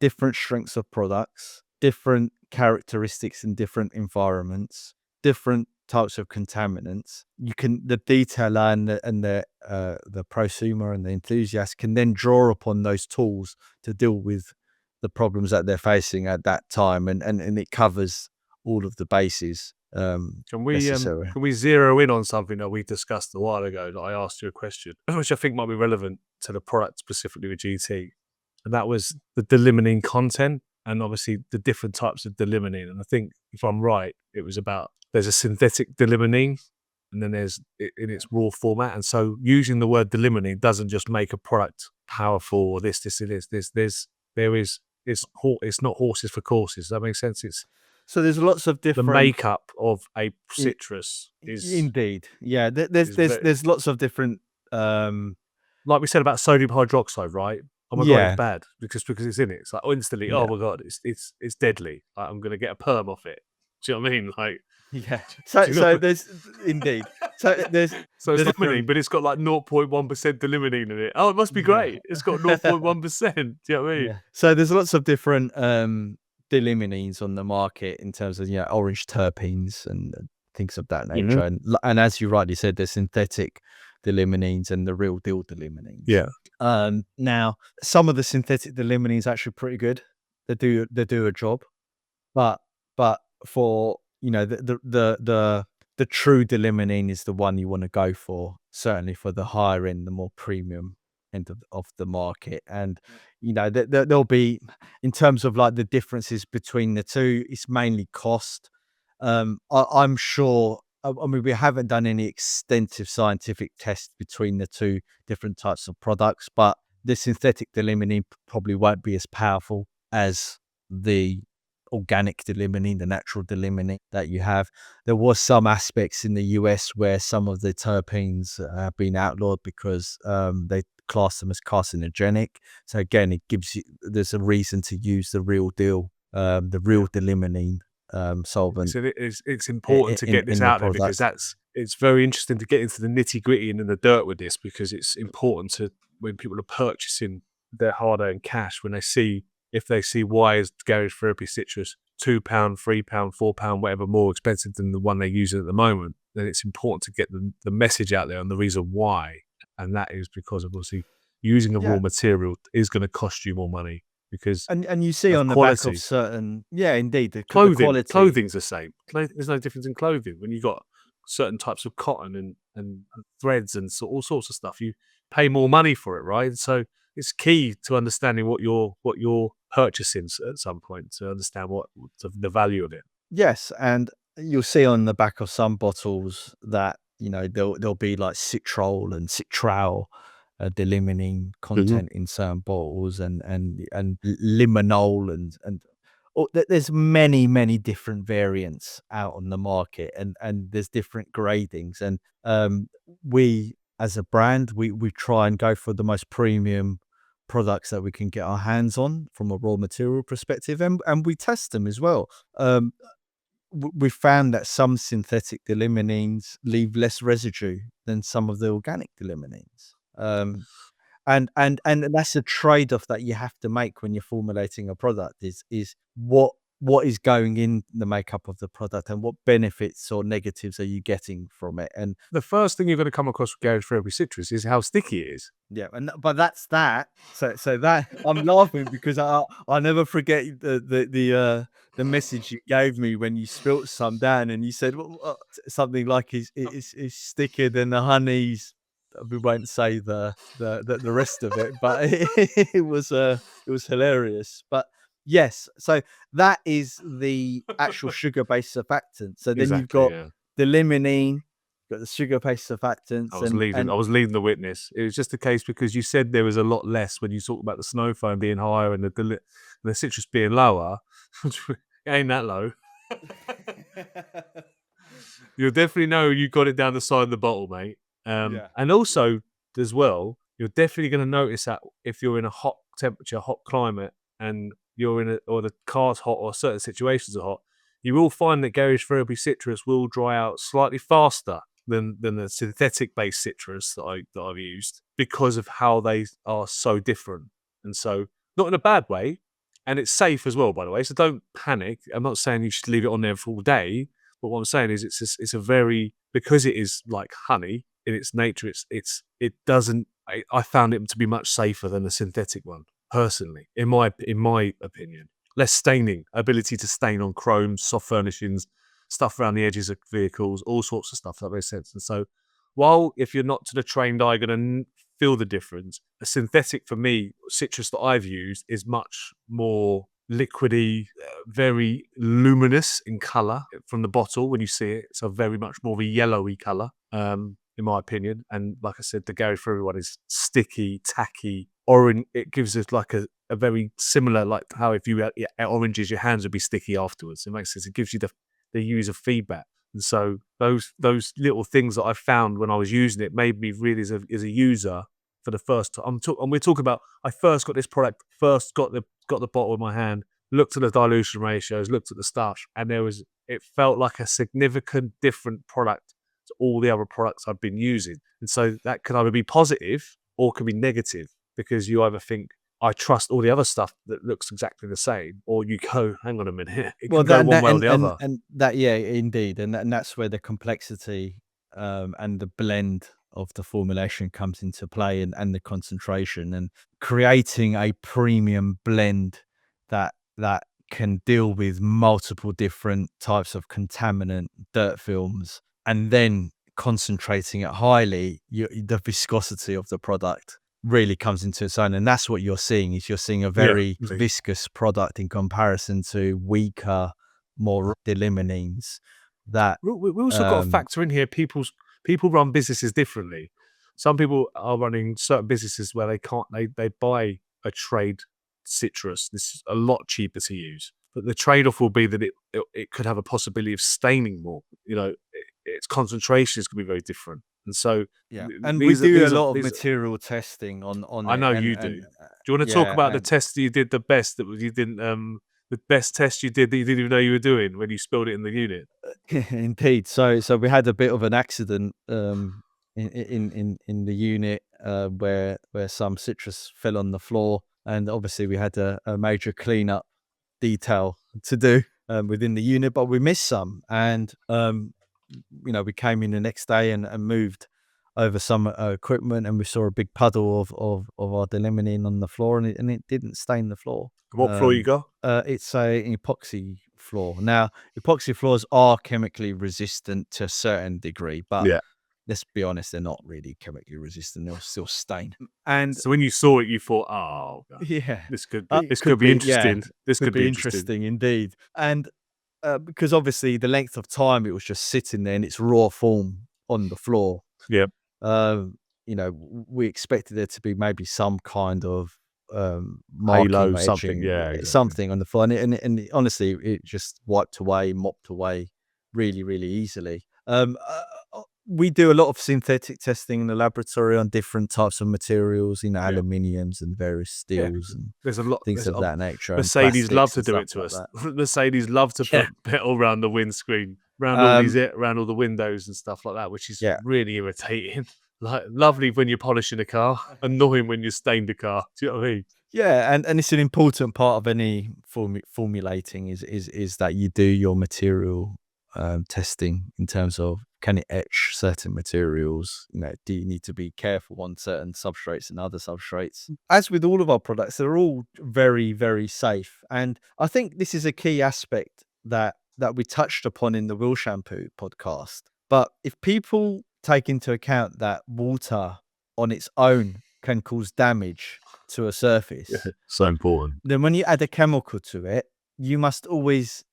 different strengths of products, different characteristics in different environments, different types of contaminants. You can the detailer and the prosumer and the enthusiast can then draw upon those tools to deal with the problems that they're facing at that time, and it covers all of the bases necessary. Can we zero in on something that we discussed a while ago that I asked you a question, which I think might be relevant to the product specifically with GT, and that was the delimonene content and obviously the different types of delimonene. And I think if I'm right, it was about there's a synthetic delimonene and then there's it in its raw format. And so using the word delimonene doesn't just make a product powerful or this, and this. It's not horses for courses. Does that make sense? It's So there's lots of the different. makeup of a citrus is Indeed, yeah. There's is there's very, there's lots of different. Um, like we said about sodium hydroxide, right? Oh my god, it's yeah, bad because it's in it. It's like instantly, oh yeah, my god, it's deadly. Like, I'm gonna get a perm off it. Do you know what I mean? Like, yeah. do So you know? so there's indeed. So So it's there's limonene, different. but it's got like 0.1% limonene in it. Oh, it must be Yeah. great. It's got 0.1%. Do you know what I mean? Yeah. So there's lots of different deliminenes on the market in terms of, you know, orange terpenes and things of that Yeah. nature. And as you rightly said, there's synthetic deliminenes and the real deal deliminenes. Yeah. Now some of the synthetic deliminenes are actually pretty good. They do a job, but for, you know, the true delimonene is the one you want to go for, certainly for the higher end, the more premium end of the market. And you know, there'll be, in terms of like the differences between the two, it's mainly cost. I'm sure. I mean, we haven't done any extensive scientific tests between the two different types of products, but the synthetic delimonene probably won't be as powerful as the organic delimonene, the natural delimonene that you have. There was some aspects in the US where some of the terpenes have been outlawed because they class them as carcinogenic. So again, it gives you, there's a reason to use the real deal, the real delimonene solvent So it's important to get this in the out there because product. it's very interesting to get into the nitty gritty and in the dirt with this, because it's important to when people are purchasing their hard earned cash, when they see, if they see why is garage therapy citrus £2, £3, £4, whatever more expensive than the one they're using at the moment, then it's important to get the message out there and the reason why. And that is because obviously using a raw Yeah. material is going to cost you more money because And you see of on the back of quality. certain, yeah, indeed, the Clothing, quality. clothing's the same. There's no difference in clothing when you got certain types of cotton and threads and all sorts of stuff. You pay more money for it, right? So it's key to understanding what you're purchasing at some point to understand what the value of it. Yes, and you'll see on the back of some bottles that, you know, there'll be like citrol and citral delimining content in certain bottles, and limonol, and there's many different variants out on the market, and there's different gradings. And we as a brand, we try and go for the most premium products that we can get our hands on from a raw material perspective, and we test them as well. Um, we found that some synthetic deliminenes leave less residue than some of the organic deliminenes. And that's a trade-off that you have to make when you're formulating a product, is what is going in the makeup of the product, and what benefits or negatives are you getting from it. And The first thing you're going to come across with garage therapy citrus is how sticky it is. yeah, but that's that. So that I'm laughing because I never forget the message you gave me when you spilt some down, and you said, well, something like it's stickier than the honey's. We won't say the rest of it, but it was hilarious. But yes, so that is the actual sugar based surfactant. So then you've Exactly. got Yeah. the limonene, got the sugar-based surfactants, I was leading the witness. It was just a case because you said there was a lot less when you talk about the snow foam being higher and the citrus being lower. It ain't that low. You'll definitely know you got it down the side of the bottle, mate. And also, as well, you're definitely going to notice that if you're in a hot temperature, hot climate, and you're or the car's hot or certain situations are hot, you will find that garage therapy citrus will dry out slightly faster than the synthetic based citrus that I've used because of how they are so different. And so, not in a bad way, and it's safe as well, by the way. So don't panic. I'm not saying you should leave it on there for all day. But what I'm saying is, it's a very, because it is like honey in its nature. It doesn't. I found it to be much safer than the synthetic one, personally, in my opinion. Less staining, ability to stain on chrome, soft furnishings, stuff around the edges of vehicles, all sorts of stuff. That makes sense. And so, while if you're not to the trained eye going to feel the difference, a synthetic for me, citrus that I've used is much more liquidy, very luminous in colour from the bottle when you see it. It's a very much more of a yellowy colour, in my opinion. And like I said, the Gary Fruity one is sticky, tacky, orange. It gives us like a very similar, like how if you had oranges, your hands would be sticky afterwards. It makes sense. It gives you the user feedback. And so those little things that I found when I was using it made me really as a user for the first time. And we're talking about, I first got this product, first got the bottle in my hand, looked at the dilution ratios, looked at the stuff, and it felt like a significant different product to all the other products I've been using. And so that can either be positive or can be negative, because you either think, I trust all the other stuff that looks exactly the same, or you go, hang on a minute, it can go one way or the other. And that, yeah, indeed, and that's where the complexity and the blend of the formulation comes into play, and the concentration, and creating a premium blend that can deal with multiple different types of contaminant, dirt films, and then concentrating it highly, the viscosity of the product really comes into its own. And that's what you're seeing, is you're seeing a very viscous product in comparison to weaker, more delimonines. That we also got to factor in here, people run businesses differently. Some people are running certain businesses where they buy a trade citrus. This is a lot cheaper to use, but the trade-off will be that it could have a possibility of staining more. Its concentrations could be very different. And so, and we do a lot of material testing on I know it. you do. Do you want to talk about the test that you did the best, that you didn't, the best test you did that you didn't even know you were doing when you spilled it in the unit? Indeed. So we had a bit of an accident in the unit where some citrus fell on the floor, and obviously we had a major cleanup detail to do within the unit, but we missed some, and we came in the next day and moved over some equipment, and we saw a big puddle of our delimonene on the floor, and it didn't stain the floor. What floor you got? It's an epoxy floor. Now, epoxy floors are chemically resistant to a certain degree, but let's be honest, they're not really chemically resistant. They'll still stain. And so when you saw it, you thought, "Oh, God, this could be interesting. Yeah, this could be interesting indeed." And because obviously the length of time it was just sitting there in its raw form on the floor. Yeah. We expected there to be maybe some kind of halo, something, exactly. something on the floor, and honestly, it just mopped away really, really easily. We do a lot of synthetic testing in the laboratory on different types of materials, aluminiums and various steels, and there's a lot things of that nature. Mercedes love to do it to us. Mercedes love to put metal around the windscreen, around all the windows and stuff like that, which is really irritating. Like, lovely when you're polishing a car, annoying when you stained a car. Do you know what I mean? Yeah, and it's an important part of any formulating is that you do your material testing in terms of, can it etch certain materials? Do you need to be careful on certain substrates and other substrates? As with all of our products, they're all very, very safe. And I think this is a key aspect that we touched upon in the Will Shampoo podcast. But if people take into account that water on its own can cause damage to a surface, so important, then when you add a chemical to it, you must always,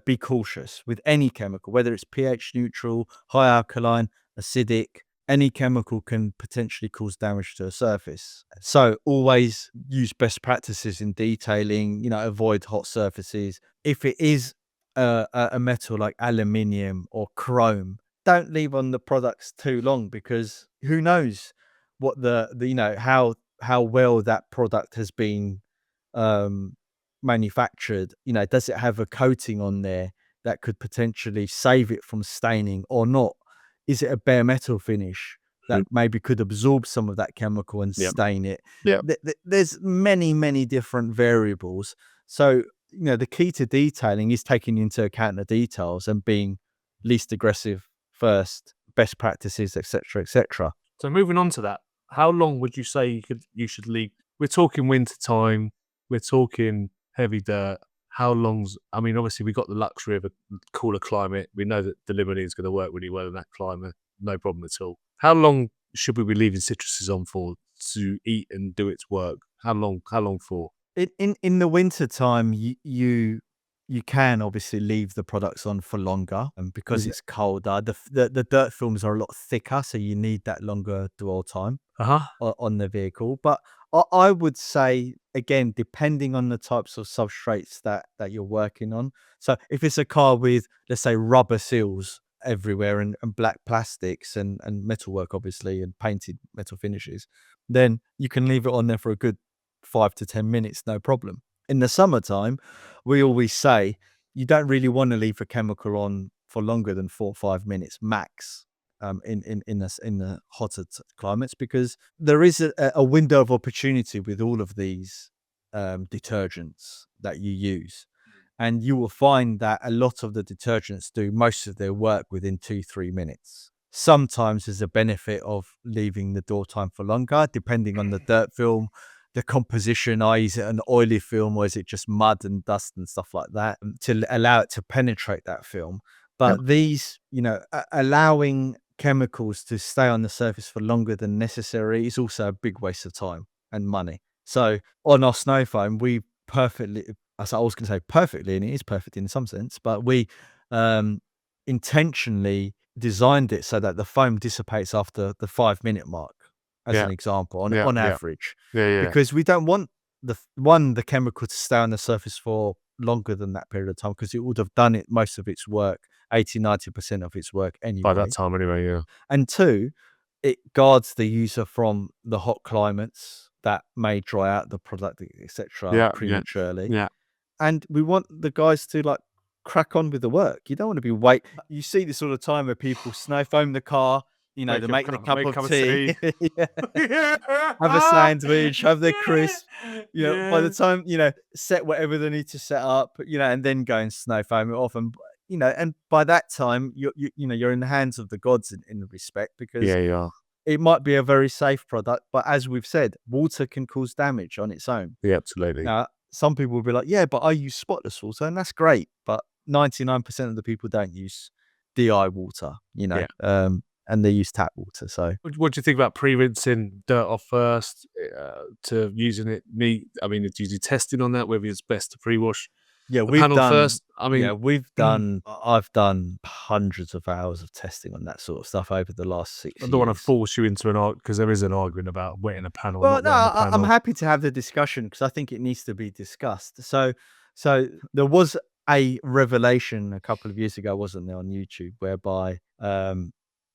be cautious with any chemical, whether it's pH neutral, high alkaline, acidic. Any chemical can potentially cause damage to a surface. So always use best practices in detailing, avoid hot surfaces. If it is a metal like aluminium or chrome, don't leave on the products too long, because who knows what how well that product has been manufactured. Does it have a coating on there that could potentially save it from staining or not? Is it a bare metal finish that maybe could absorb some of that chemical and Yep. stain it? Yep. There's many different variables. So, the key to detailing is taking into account the details and being least aggressive first, best practices, etc., etc. So moving on to that, how long would you say you should leave? We're talking winter time. We're talking heavy dirt. How long's? I mean, obviously we got the luxury of a cooler climate. We know that the limonene is going to work really well in that climate. No problem at all. How long should we be leaving citruses on for to eat and do its work? How long? How long for? In the winter time, you can obviously leave the products on for longer, and because it's colder, the dirt films are a lot thicker, so you need that longer dwell time on the vehicle. But I would say, again, depending on the types of substrates that you're working on. So if it's a car with, let's say, rubber seals everywhere and black plastics and metalwork, obviously, and painted metal finishes, then you can leave it on there for a good 5 to 10 minutes, no problem. In the summertime, we always say you don't really want to leave a chemical on for longer than 4 or 5 minutes max, in the hotter climates, because there is a window of opportunity with all of these detergents that you use. And you will find that a lot of the detergents do most of their work within 2-3 minutes. Sometimes there's a benefit of leaving the dwell time for longer, depending on the dirt film, the composition. Is it an oily film, or is it just mud and dust and stuff like that, to allow it to penetrate that film? But these, allowing chemicals to stay on the surface for longer than necessary is also a big waste of time and money. So on our snow foam, we perfectly, I was going to say perfectly, and it is perfect in some sense, but we intentionally designed it so that the foam dissipates after the 5-minute mark, as an example, on average. Because we don't want the chemical to stay on the surface for longer than that period of time, because it would have done most of its work, 80-90% of its work anyway. By that time anyway, yeah. And two, it guards the user from the hot climates that may dry out the product, etc., prematurely. Yeah. And we want the guys to crack on with the work. You don't want to be You see this all the time where people snow foam the car, they're making a cup of tea. Have a sandwich, have their crisp. By the time, set whatever they need to set up, and then go and snow foam it off. And by that time, you're in the hands of the gods in respect, because you are. it might be a very safe product, but as we've said, water can cause damage on its own. Yeah, absolutely. Now, some people will be like, yeah, but I use spotless water, and that's great. But 99% of the people don't use DI water, and they use tap water. So what do you think about pre-rinsing dirt off first, to using it neat? I mean, do you do testing on that, whether it's best to pre-wash the panel first? I mean, I've done hundreds of hours of testing on that sort of stuff over the last 6 years. I don't want to force you into an argument, because there is an argument about wetting a panel. Well, not wetting a panel. I'm happy to have the discussion, because I think it needs to be discussed. So there was a revelation a couple of years ago, wasn't there, on YouTube, whereby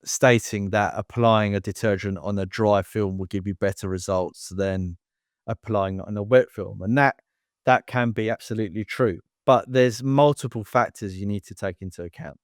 stating that applying a detergent on a dry film will give you better results than applying it on a wet film, and that can be absolutely true. But there's multiple factors you need to take into account.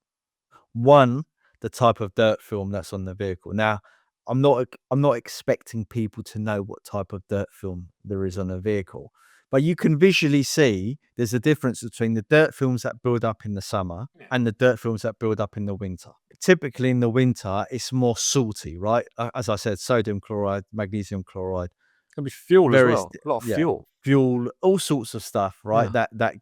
One, the type of dirt film that's on the vehicle. Now, I'm not expecting people to know what type of dirt film there is on a vehicle, but you can visually see there's a difference between the dirt films that build up in the summer and the dirt films that build up in the winter. Typically in the winter, it's more salty, right? As I said, sodium chloride, magnesium chloride. Can be fuel as well. A lot of fuel, all sorts of stuff, right? That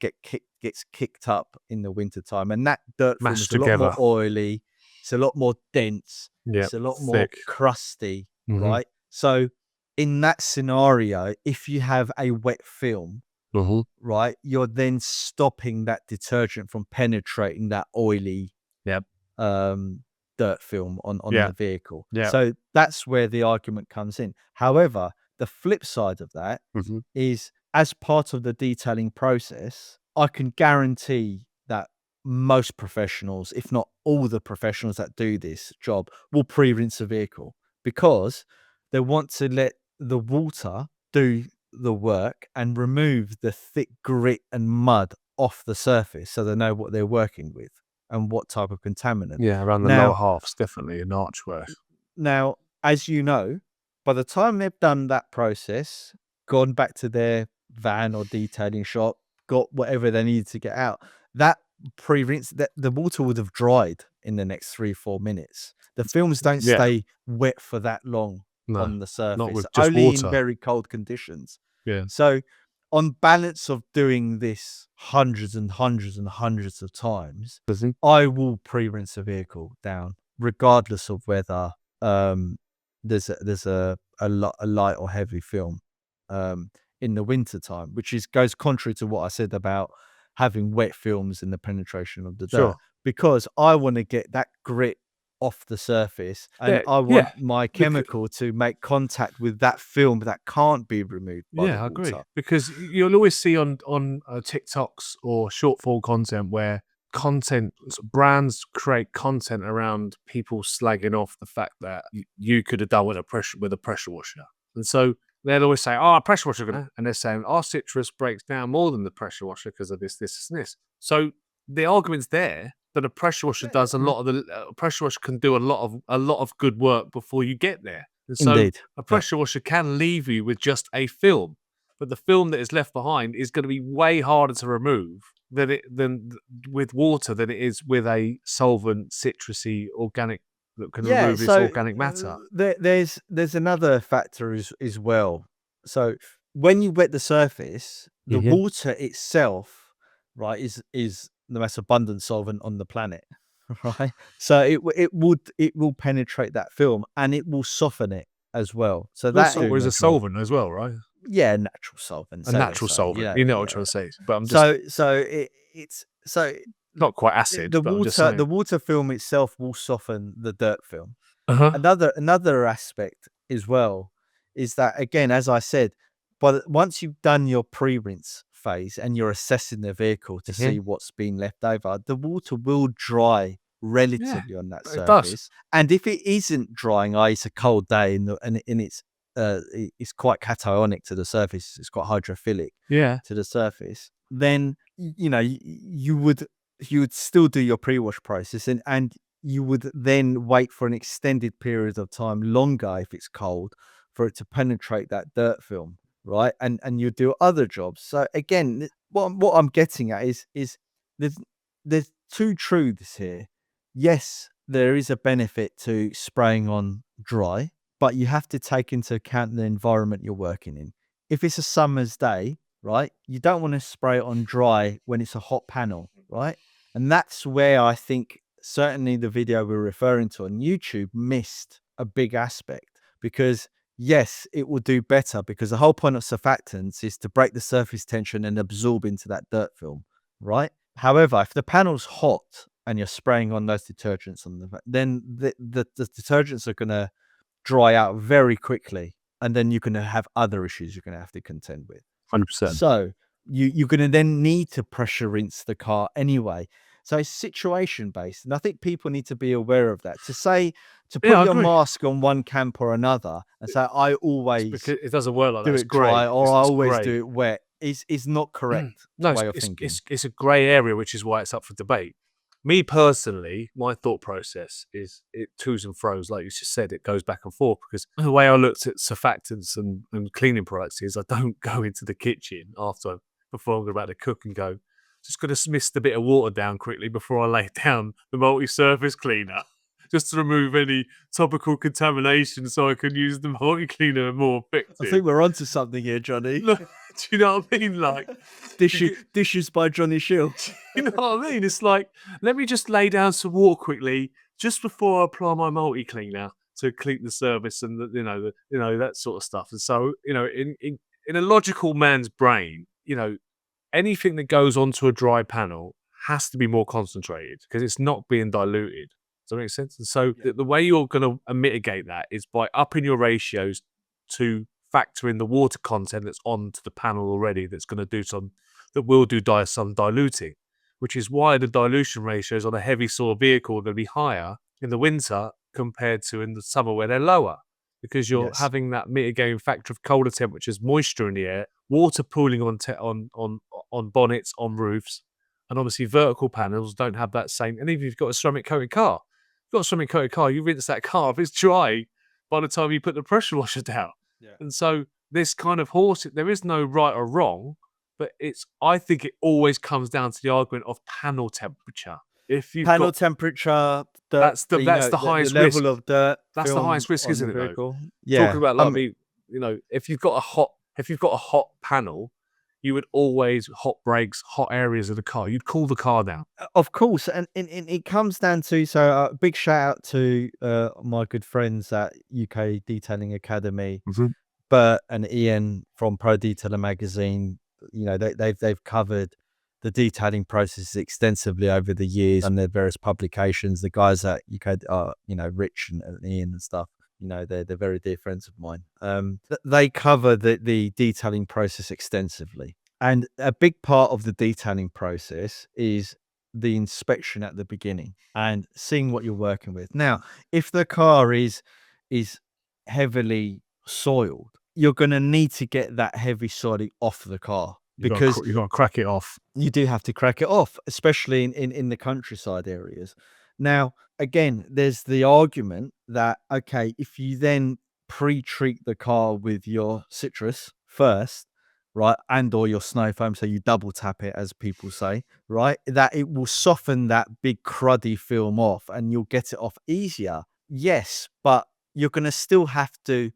gets kicked up in the wintertime, and that dirt film is a lot more oily. It's a lot more dense. It's a lot more crusty, right? So in that scenario, if you have a wet film, right, you're then stopping that detergent from penetrating that oily dirt film on Yeah. the vehicle. Yeah. So that's where the argument comes in. However, the flip side of that is, as part of the detailing process, I can guarantee that most professionals, if not all the professionals that do this job, will pre-rinse a vehicle, because they want to let the water do the work and remove the thick grit and mud off the surface, so they know what they're working with and what type of contaminant. Yeah, around the lower halves, definitely in archwork. Now, as you know, by the time they've done that process, gone back to their van or detailing shop, got whatever they needed to get out, that pre-rinse, that the water would have dried in the next 3-4 minutes. The films don't Yeah. stay wet for that long No, on the surface, not with just only in water. very cold conditions. Yeah. So on balance of doing this hundreds and hundreds and hundreds of times, I will pre-rinse a vehicle down, regardless of whether there's a light or heavy film in the winter time, which goes contrary to what I said about having wet films in the penetration of the dirt, Sure. because I want to get that grit off the surface, and Yeah, I want my chemical to make contact with that film that can't be removed by the I water. agree. Because you'll always see on TikToks or short form content where brands create content around people slagging off the fact that you could have done with a pressure washer, and so they'll always say, "Oh, a pressure washer," and they're saying our citrus breaks down more than the pressure washer because of this, this, and this. So the argument's there that a pressure washer does a lot of the pressure washer can do a lot of good work before you get there. And so Indeed. a pressure washer can leave you with just a film, but the film that is left behind is going to be way harder to remove than with water than it is with a solvent, citrusy, organic that can remove this organic matter. There's another factor as well. So when you wet the surface, the water itself, right, is the most abundant solvent on the planet, right? So it will penetrate that film and it will soften it as well. So that is a solvent as well, right? Yeah, natural solvent. A natural solvent. You know what I'm trying to say. But I'm just it's not quite acid. But I'm just saying. the water film itself will soften the dirt film. Uh-huh. Another aspect as well is that, again, as I said, once you've done your pre-rinse phase and you're assessing the vehicle to see what's been left over, the water will dry relatively on that surface. And if it isn't drying, i.e. it's a cold day and it's quite cationic to the surface, it's quite hydrophilic to the surface, then you would still do your pre-wash process and you would then wait for an extended period of time, longer if it's cold, for it to penetrate that dirt film, right? And you do other jobs. So again, what I'm getting at is there's two truths here. Yes, there is a benefit to spraying on dry, but you have to take into account the environment you're working in. If it's a summer's day, right, you don't want to spray it on dry when it's a hot panel, right? And that's where I think certainly the video we're referring to on YouTube missed a big aspect, because yes, it will do better, because the whole point of surfactants is to break the surface tension and absorb into that dirt film, right? However, if the panel's hot and you're spraying on those detergents then the detergents are going to dry out very quickly, and then you're going to have other issues you're going to have to contend with. 100%. So you're going to then need to pressure rinse the car anyway. So it's situation based, and I think people need to be aware of that. To put your mask on one camp or another and say I always because it doesn't work like that. do It's it dry, or I always grey. do it wet is not correct. No, way of thinking. It's a grey area, which is why it's up for debate. Me personally, my thought process is it twos and fro's, like you just said, it goes back and forth, because the way I looked at surfactants and cleaning products is I don't go into the kitchen before I'm about to cook and go, just going to mist a bit of water down quickly before I lay down the multi-surface cleaner, just to remove any topical contamination so I can use the multi-cleaner more effectively. I think we're onto something here, Johnny. Do you know what I mean? Like dishes by Johnny Shield. You know what I mean? It's like, let me just lay down some water quickly just before I apply my multi-cleaner to clean the surface and that sort of stuff. And so, in a logical man's brain, anything that goes onto a dry panel has to be more concentrated because it's not being diluted. that make sense? And so Yeah. the way you're going to mitigate that is by upping your ratios to factor in the water content that's onto the panel already. That will do some diluting, which is why the dilution ratios on a heavy soil vehicle are going to be higher in the winter compared to in the summer where they're lower, because you're Yes. having that mitigating factor of colder temperatures, moisture in the air, water pooling on bonnets, on roofs, and obviously vertical panels don't have that same. And even if you've got a ceramic coated car, you rinse that car, if it's dry by the time you put the pressure washer down. Yeah. And so this kind of there is no right or wrong, but I think it always comes down to the argument of panel temperature. If you've Panel got temperature, dirt, that's you know, the the highest risk. level of dirt That's the film highest risk, on the isn't it? Though vehicle. talking Yeah. about if you've got a hot panel, you would always hot brakes, hot areas of the car. You'd cool the car down. Of course, and it comes down to, so big shout out to my good friends at UK Detailing Academy, Mhm. Bert and Ian from Pro Detailer magazine. You know, they've covered the detailing process extensively over the years and their various publications. The guys at UK are, you know, Rich and Ian and stuff. You know, they're very dear friends of mine. They cover the detailing process extensively. And a big part of the detailing process is the inspection at the beginning and seeing what you're working with. Now, if the car is heavily soiled, you're going to need to get that heavy soiling off the car, because You got to crack it off. you do have to crack it off, especially in the countryside areas. Now, again, there's the argument that, okay, if you then pre-treat the car with your citrus first, right, and or your snow foam, so you double tap it, as people say, right, that it will soften that big cruddy film off and you'll get it off easier. Yes, but you're going to still have to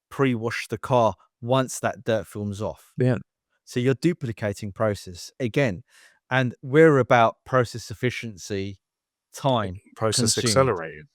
pre-wash the car once that dirt film's off. Yeah. So you're duplicating process again. And we're about process efficiency, time Process consumed, accelerated.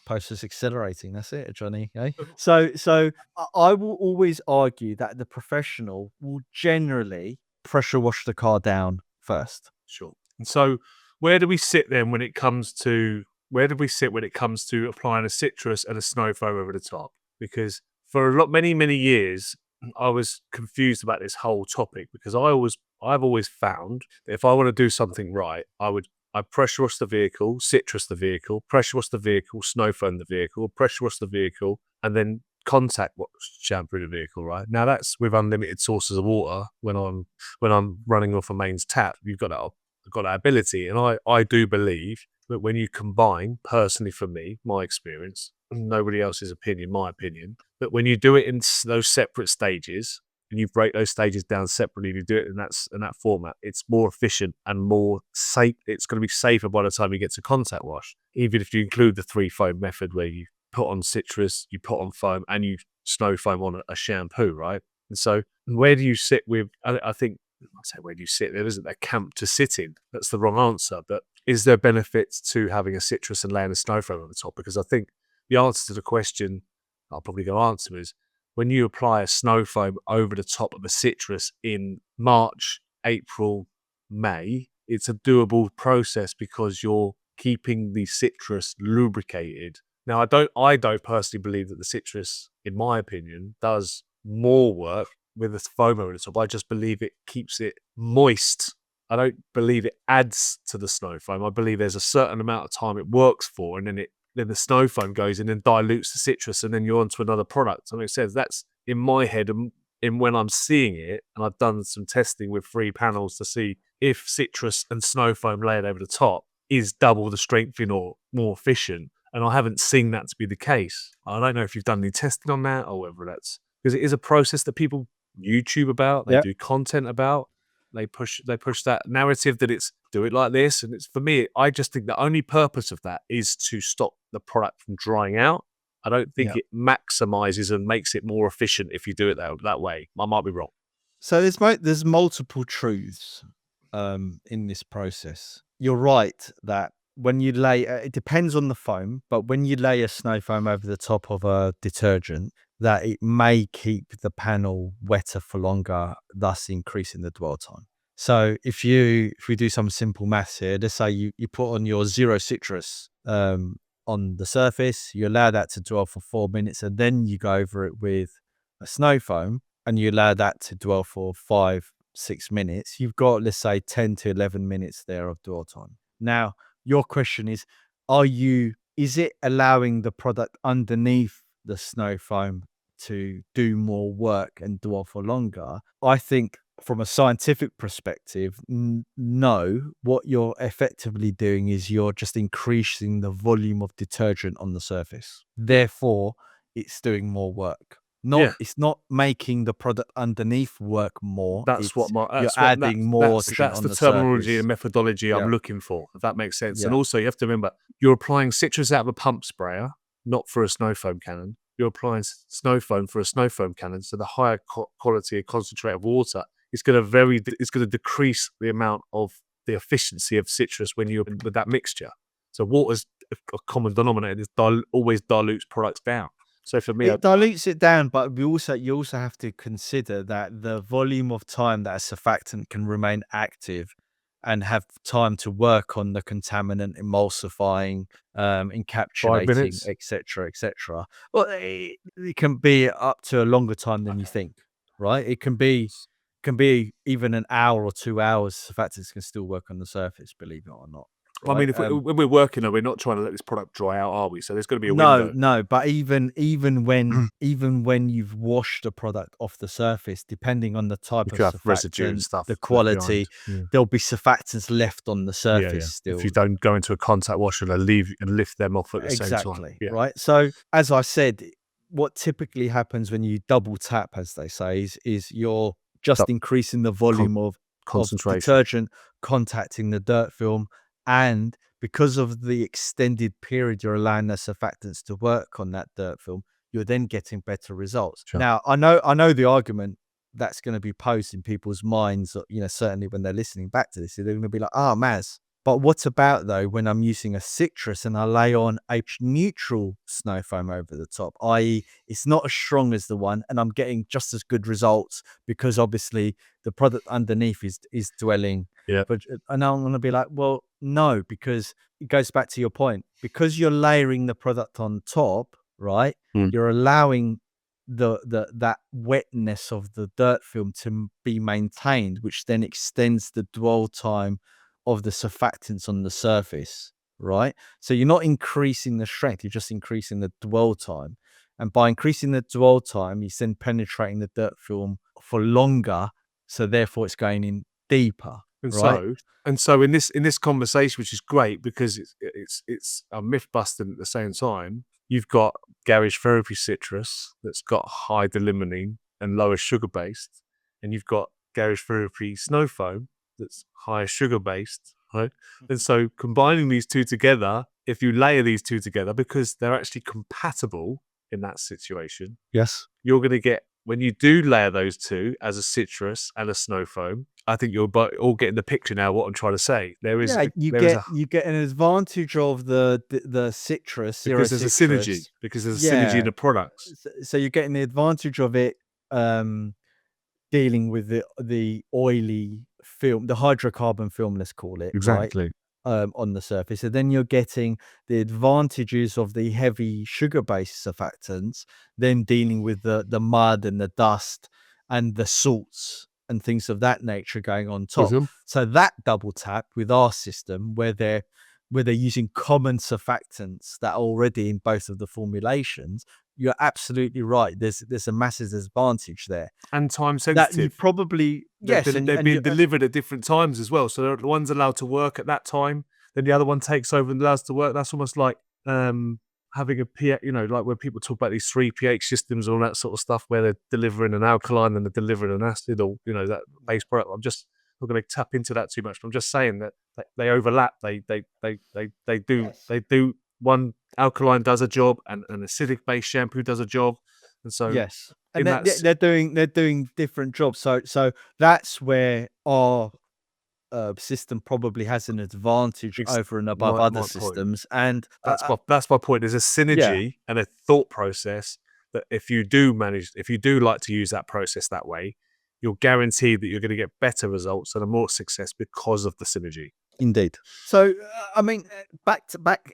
process accelerating. That's it, Johnny. Eh? So I will always argue that the professional will generally pressure wash the car down first. Sure. And so where do we sit then when it comes to applying a citrus and a snow foam over the top? Because for many years, I was confused about this whole topic, because I've always found that if I want to do something right, I pressure wash the vehicle, citrus the vehicle, pressure wash the vehicle, snow foam the vehicle, pressure wash the vehicle, and then contact wash shampoo the vehicle, right? Now that's with unlimited sources of water. When I'm running off a mains tap, you've got that ability. And I do believe that when you combine, personally for me, my experience, nobody else's opinion, my opinion, that when you do it in those separate stages and you break those stages down separately, you do it in that format, it's more efficient and more safe. It's going to be safer by the time you get to contact wash, even if you include the 3 foam method where you put on citrus, you put on foam, and you snow foam on a shampoo, right? And so where do you sit with, I think, I say where do you sit? There isn't a camp to sit in. That's the wrong answer. But is there benefits to having a citrus and laying a snow foam on the top? Because I think the answer to the question I'll probably go answer is, when you apply a snow foam over the top of a citrus in March, April, May, it's a doable process because you're keeping the citrus lubricated. Now, I don't personally believe that the citrus, in my opinion, does more work with a foam over the top. I just believe it keeps it moist. I don't believe it adds to the snow foam. I believe there's a certain amount of time it works for, and then the snow foam goes in and dilutes the citrus, and then you're onto another product. So it says that's in my head, and in when I'm seeing it, and I've done some testing with 3 panels to see if citrus and snow foam layered over the top is double the strengthening or more efficient. And I haven't seen that to be the case. I don't know if you've done any testing on that, or whether that's because it is a process that people YouTube about, they Yeah. do content about, they push that narrative that it's do it like this. And it's, for me, I just think the only purpose of that is to stop the product from drying out. I don't think it maximizes and makes it more efficient if you do it that way. I might be wrong. So there's multiple truths in this process. You're right that when you lay, it depends on the foam, but when you lay a snow foam over the top of a detergent, that it may keep the panel wetter for longer, thus increasing the dwell time. So if we do some simple maths here, let's say you put on your zero citrus on the surface, you allow that to dwell for 4 minutes, and then you go over it with a snow foam and you allow that to dwell for 5-6 minutes. You've got, let's say, 10 to 11 minutes there of dwell time. Now, your question is, is it allowing the product underneath the snow foam to do more work and dwell for longer? I think from a scientific perspective, no. What you're effectively doing is you're just increasing the volume of detergent on the surface. Therefore, it's doing more work. Yeah. It's not making the product underneath work more. That's what You're adding more detergent that's on the the terminology surface. and methodology I'm Yeah, looking for, if that makes sense. And yeah. also, you have to remember, you're applying citrus out of a pump sprayer, not for a snow foam cannon. You're applying snow foam for a snow foam cannon, so the higher quality of concentrate of water is going to decrease the amount of the efficiency of citrus when you're with that mixture. So water's a common denominator. It always dilutes products down. So for me, It dilutes it down, but you also have to consider that the volume of time that a surfactant can remain active and have time to work on the contaminant emulsifying, 5 encapsulating, minutes. etc., etc. Well, it can be up to a longer time than you think, right? It can be even an hour or 2 hours. Surfactants can still work on the surface, believe it or not, I right? mean, when we're working, we're not trying to let this product dry out, are we? So there's going to be a No, window. no, but even when you've washed the product off the surface, depending on the type You of could have residue and surfactant, stuff the left behind. quality, Yeah. there'll be surfactants left on the Yeah, surface yeah. If you still. don't go into a contact washer and leave and lift them off at the same time. Exactly, Yeah. right? So, as I said, what typically happens when you double tap, as they say, is you're just That increasing the con- volume of concentration. detergent contacting the dirt film, and because of the extended period you're allowing the surfactants to work on that dirt film, you're then getting better results. Sure. Now, I know the argument that's going to be posed in people's minds, certainly when they're listening back to this, they're going to be like, "Ah, Maz, but what about though when I'm using a citrus and I lay on a neutral snow foam over the top, i.e., it's not as strong as the one, and I'm getting just as good results because obviously the product underneath is dwelling." Yeah. But and I'm going to be like, well, no, because it goes back to your point. Because you're layering the product on top, right? Mm. You're allowing that wetness of the dirt film to be maintained, which then extends the dwell time of the surfactants on the surface, right? So you're not increasing the strength, you're just increasing the dwell time. And by increasing the dwell time, you're then penetrating the dirt film for longer. So therefore it's going in deeper, And right? so in this conversation, which is great because it's a myth busting at the same time. You've got garage therapy citrus that's got high delimonene and lower sugar based, and you've got garage therapy snow foam that's higher sugar based, right? And so combining these two together, if you layer these two together, because they're actually compatible in that situation, Yes. you're going to get, when you do layer those two as a citrus and a snow foam, I think you're all getting the picture now. What I'm trying to say, Yeah, you get an advantage of the citrus, zero because there's a synergy, citrus. because there's a synergy in Yeah. the products. So you're getting the advantage of it, um, dealing with the oily film, the hydrocarbon film, let's call it, right? Exactly. On the surface. And then you're getting the advantages of the heavy sugar-based surfactants, then dealing with the mud and the dust and the salts and things of that nature going on top. Mhm. So that double tap with our system, where they're using common surfactants that are already in both of the formulations, you're absolutely right. There's a massive advantage there And time that you sensitive. probably yes, They're and you being delivered at different times as well. So the one's allowed to work at that time, then the other one takes over and allows to work. That's almost like having a pH, like when people talk about these 3 pH systems and all that sort of stuff, where they're delivering an alkaline and they're delivering an acid, or that base product. I'm just not going to tap into that too much. But I'm just saying that they overlap. yes. They do. One alkaline does a job, and an acidic based shampoo does a job, and so Yes, and in that they're doing different jobs. So that's where our system probably has an advantage over and above other my point. systems. And That's my point. There's a yeah, synergy and a thought process that if you do like to use that process that way, you're guaranteed that you're going to get better results and more success because of the synergy. Indeed. So, I mean, back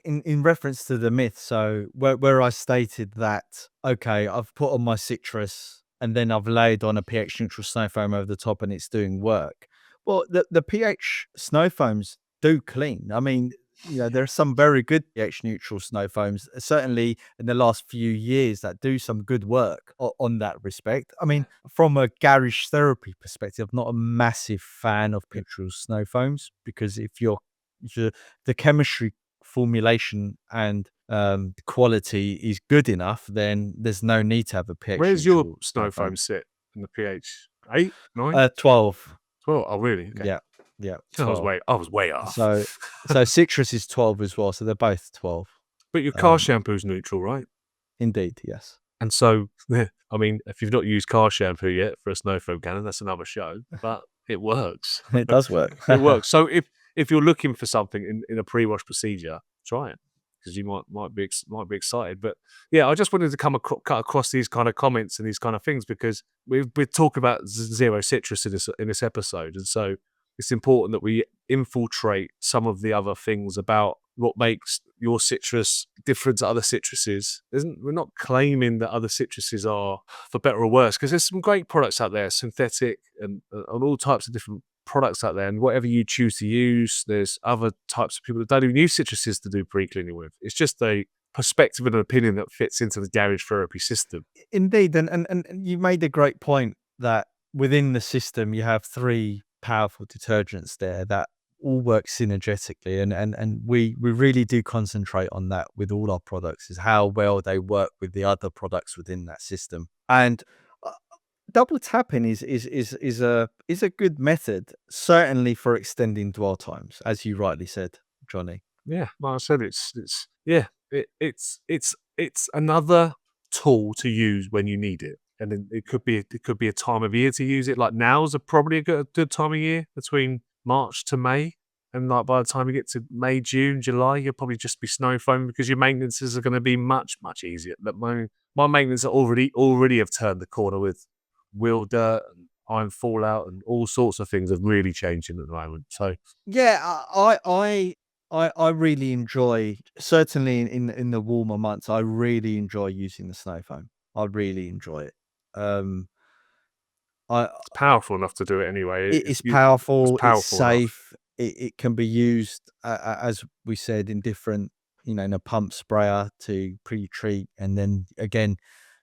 in reference to the myth. So, where I stated that, okay, I've put on my citrus and then I've laid on a pH neutral snow foam over the top and it's doing work. Well, the pH snow foams do clean. I mean, there are some very good pH neutral snow foams, certainly in the last few years, that do some good work on that respect. I mean, from a garage therapy perspective, I'm not a massive fan of neutral snow foams, because if the chemistry, formulation, and quality is good enough, then there's no need to have a pH Where's your neutral snow foam sit in the pH? 8, 9, 12. 12? Oh, really? Okay. Yeah, I 12. was way off. So citrus is 12 as well. So they're both 12. But your car shampoo's neutral, right? Indeed, yes. And so, I mean, if you've not used car shampoo yet for a snow foam cannon, that's another show. But it works. It does work. It works. So if you're looking for something in a pre-wash procedure, try it, because you might be excited. But yeah, I just wanted to cut across these kind of comments and these kind of things, because we're talking about zero citrus in this episode, and so it's important that we infiltrate some of the other things about what makes your citrus different to other citruses. We're not claiming that other citruses are for better or worse, because there's some great products out there, synthetic and all types of different products out there. And whatever you choose to use, there's other types of people that don't even use citruses to do pre-cleaning with. It's just a perspective and an opinion that fits into the garage therapy system. Indeed. And you made a great point that within the system, you have 3 powerful detergents there that all work synergetically, and we really do concentrate on that with all our products, is how well they work with the other products within that system. And double tapping is a good method, certainly for extending dwell times, as you rightly said, Johnny. Yeah, like I said, it's another tool to use when you need it. And then it could be a time of year to use it. Like now's probably a good time of year, between March to May. And like by the time you get to May, June, July, you'll probably just be snow foaming, because your maintenances are going to be much, much easier. But my maintenance are already have turned the corner with wheel dirt and iron fallout and all sorts of things are really changing at the moment. So yeah, I really enjoy, certainly in the warmer months, I really enjoy using the snow foam. I really enjoy it. It's powerful enough to do it anyway. It's powerful. It's powerful enough. safe. It can be used, as we said, in different, in a pump sprayer to pre-treat, and then again,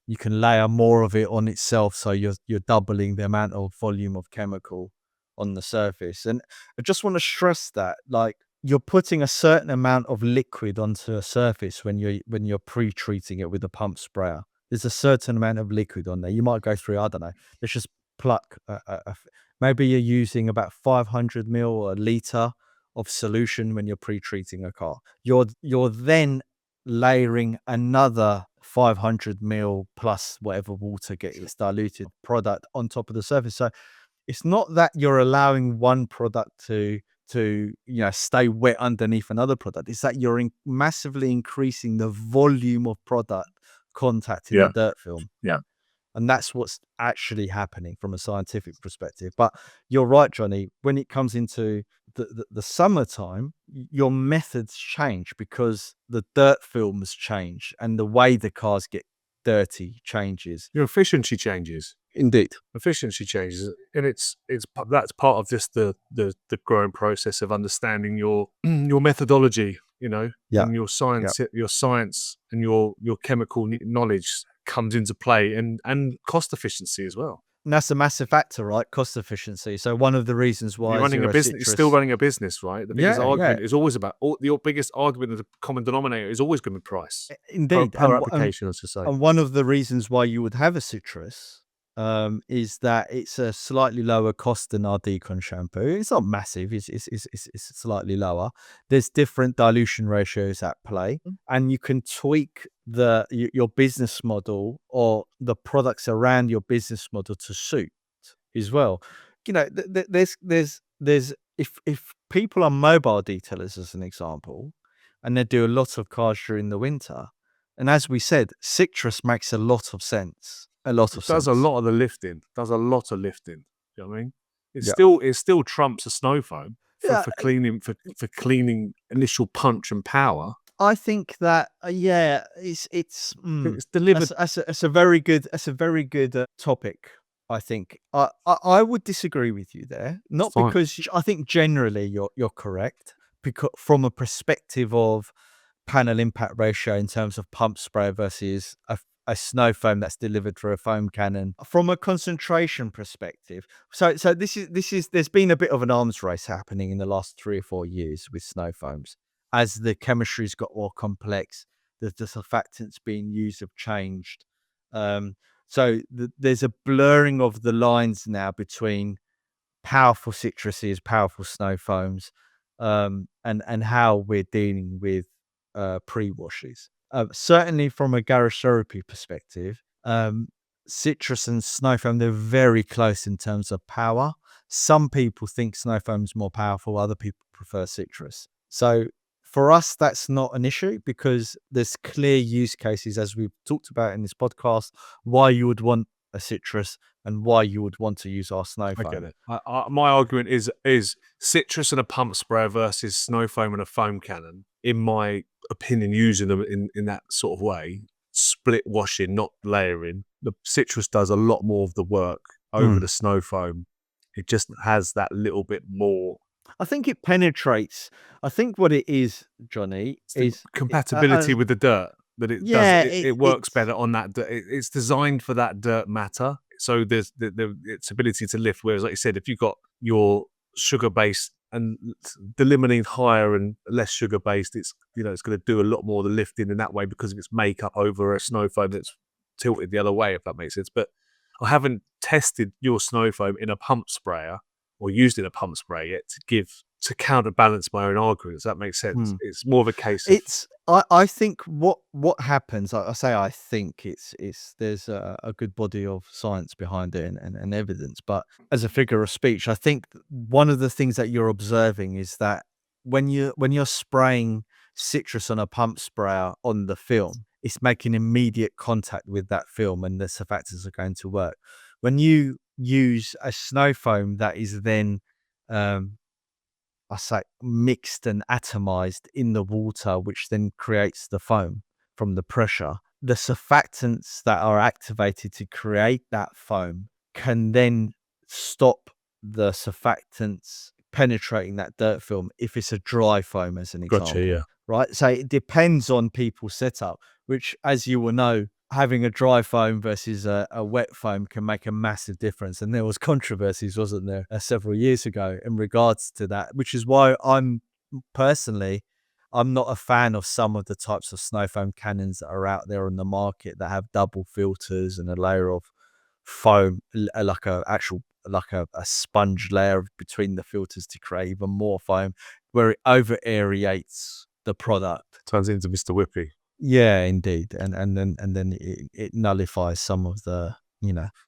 you can layer more of it on itself, so you're doubling the amount of volume of chemical on the surface. And I just want to stress that, like, you're putting a certain amount of liquid onto a surface when you're pre-treating it with a pump sprayer. There's a certain amount of liquid on there. You might go through, I don't know, let's just pluck maybe you're using about 500 ml or a liter of solution when you're pre-treating a car. You're then layering another 500 ml plus whatever water gets diluted product on top of the surface. So it's not that you're allowing one product to stay wet underneath another product. It's that you're massively increasing the volume of product contacting the dirt film. Yeah. And that's what's actually happening from a scientific perspective. But you're right, Johnny, when it comes into the summertime, your methods change because the dirt films change and the way the cars get dirty changes. Your efficiency changes. Indeed. Efficiency changes, and that's part of just the growing process of understanding your methodology, and your science, and your chemical knowledge comes into play, and cost efficiency as well. And that's a massive factor, right? Cost efficiency. So one of the reasons why you're running a business, you're still running a business, right? The biggest argument is always about your biggest argument of the common denominator is always going to be price. Indeed, per application, as to say. And one of the reasons why you would have a citrus is that it's a slightly lower cost than our decon shampoo. It's not massive. It's slightly lower. There's different dilution ratios at play, and you can tweak your business model or the products around your business model to suit as well. There's if people are mobile detailers, as an example, and they do a lot of cars during the winter, and as we said, citrus makes a lot of sense. Does a lot of the lifting. Does a lot of lifting. You know what I mean? Yeah. It still trumps a snow foam Yeah, for cleaning for cleaning initial punch and power. I think that yeah, It's delivered that's a very good topic. I think I would disagree with you there, not fine. because I think generally you're correct, because from a perspective of panel impact ratio in terms of pump spray versus a snow foam that's delivered through a foam cannon from a concentration perspective. So this is there's been a bit of an arms race happening in the last 3 or 4 years with snow foams as the chemistry's got more complex. The surfactants being used have changed. There's a blurring of the lines now between powerful citruses, powerful snow foams, and how we're dealing with pre-washes. Certainly from a garage therapy perspective, citrus and snow foam, they're very close in terms of power. Some people think snow foam's more powerful, other people prefer citrus. So for us, that's not an issue because there's clear use cases, as we've talked about in this podcast, why you would want a citrus and why you would want to use our snow I get foam. it. My argument is citrus and a pump sprayer versus snow foam and a foam cannon. In my opinion, using them in that sort of way, split washing, not layering. The citrus does a lot more of the work over the snow foam. It just has that little bit more. I think it penetrates. I think what it is, Johnny, It's the is compatibility with the dirt that it does. yeah, It works better on that. It's designed for that dirt matter. So there's its ability to lift. Whereas, like you said, if you've got your sugar based and the limonene higher and less sugar based, it's it's going to do a lot more of the lifting in that way because of its makeup over a snow foam that's tilted the other way. If that makes sense. But I haven't tested your snow foam in a pump sprayer or used in a pump spray yet to counterbalance my own arguments. That makes sense. It's more of a case of it's I think what happens. I say I think it's there's a good body of science behind it and evidence. But as a figure of speech, I think one of the things that you're observing is that when you're spraying citrus on a pump sprayer on the film, it's making immediate contact with that film, and the surfactants are going to work. When you use a snow foam that is then I say mixed and atomized in the water, which then creates the foam from the pressure. The surfactants that are activated to create that foam can then stop the surfactants penetrating that dirt film if it's a dry foam, as an gotcha. example. Yeah, Right. So it depends on people's setup, which, as you will know, having a dry foam versus a wet foam can make a massive difference. And there was controversies, wasn't there, several years ago in regards to that, which is why I'm not a fan of some of the types of snow foam cannons that are out there on the market that have double filters and a layer of foam, like a sponge layer between the filters to create even more foam, where it over aerates the product. turns into Mr. Whippy. Yeah, indeed, and then it nullifies some of the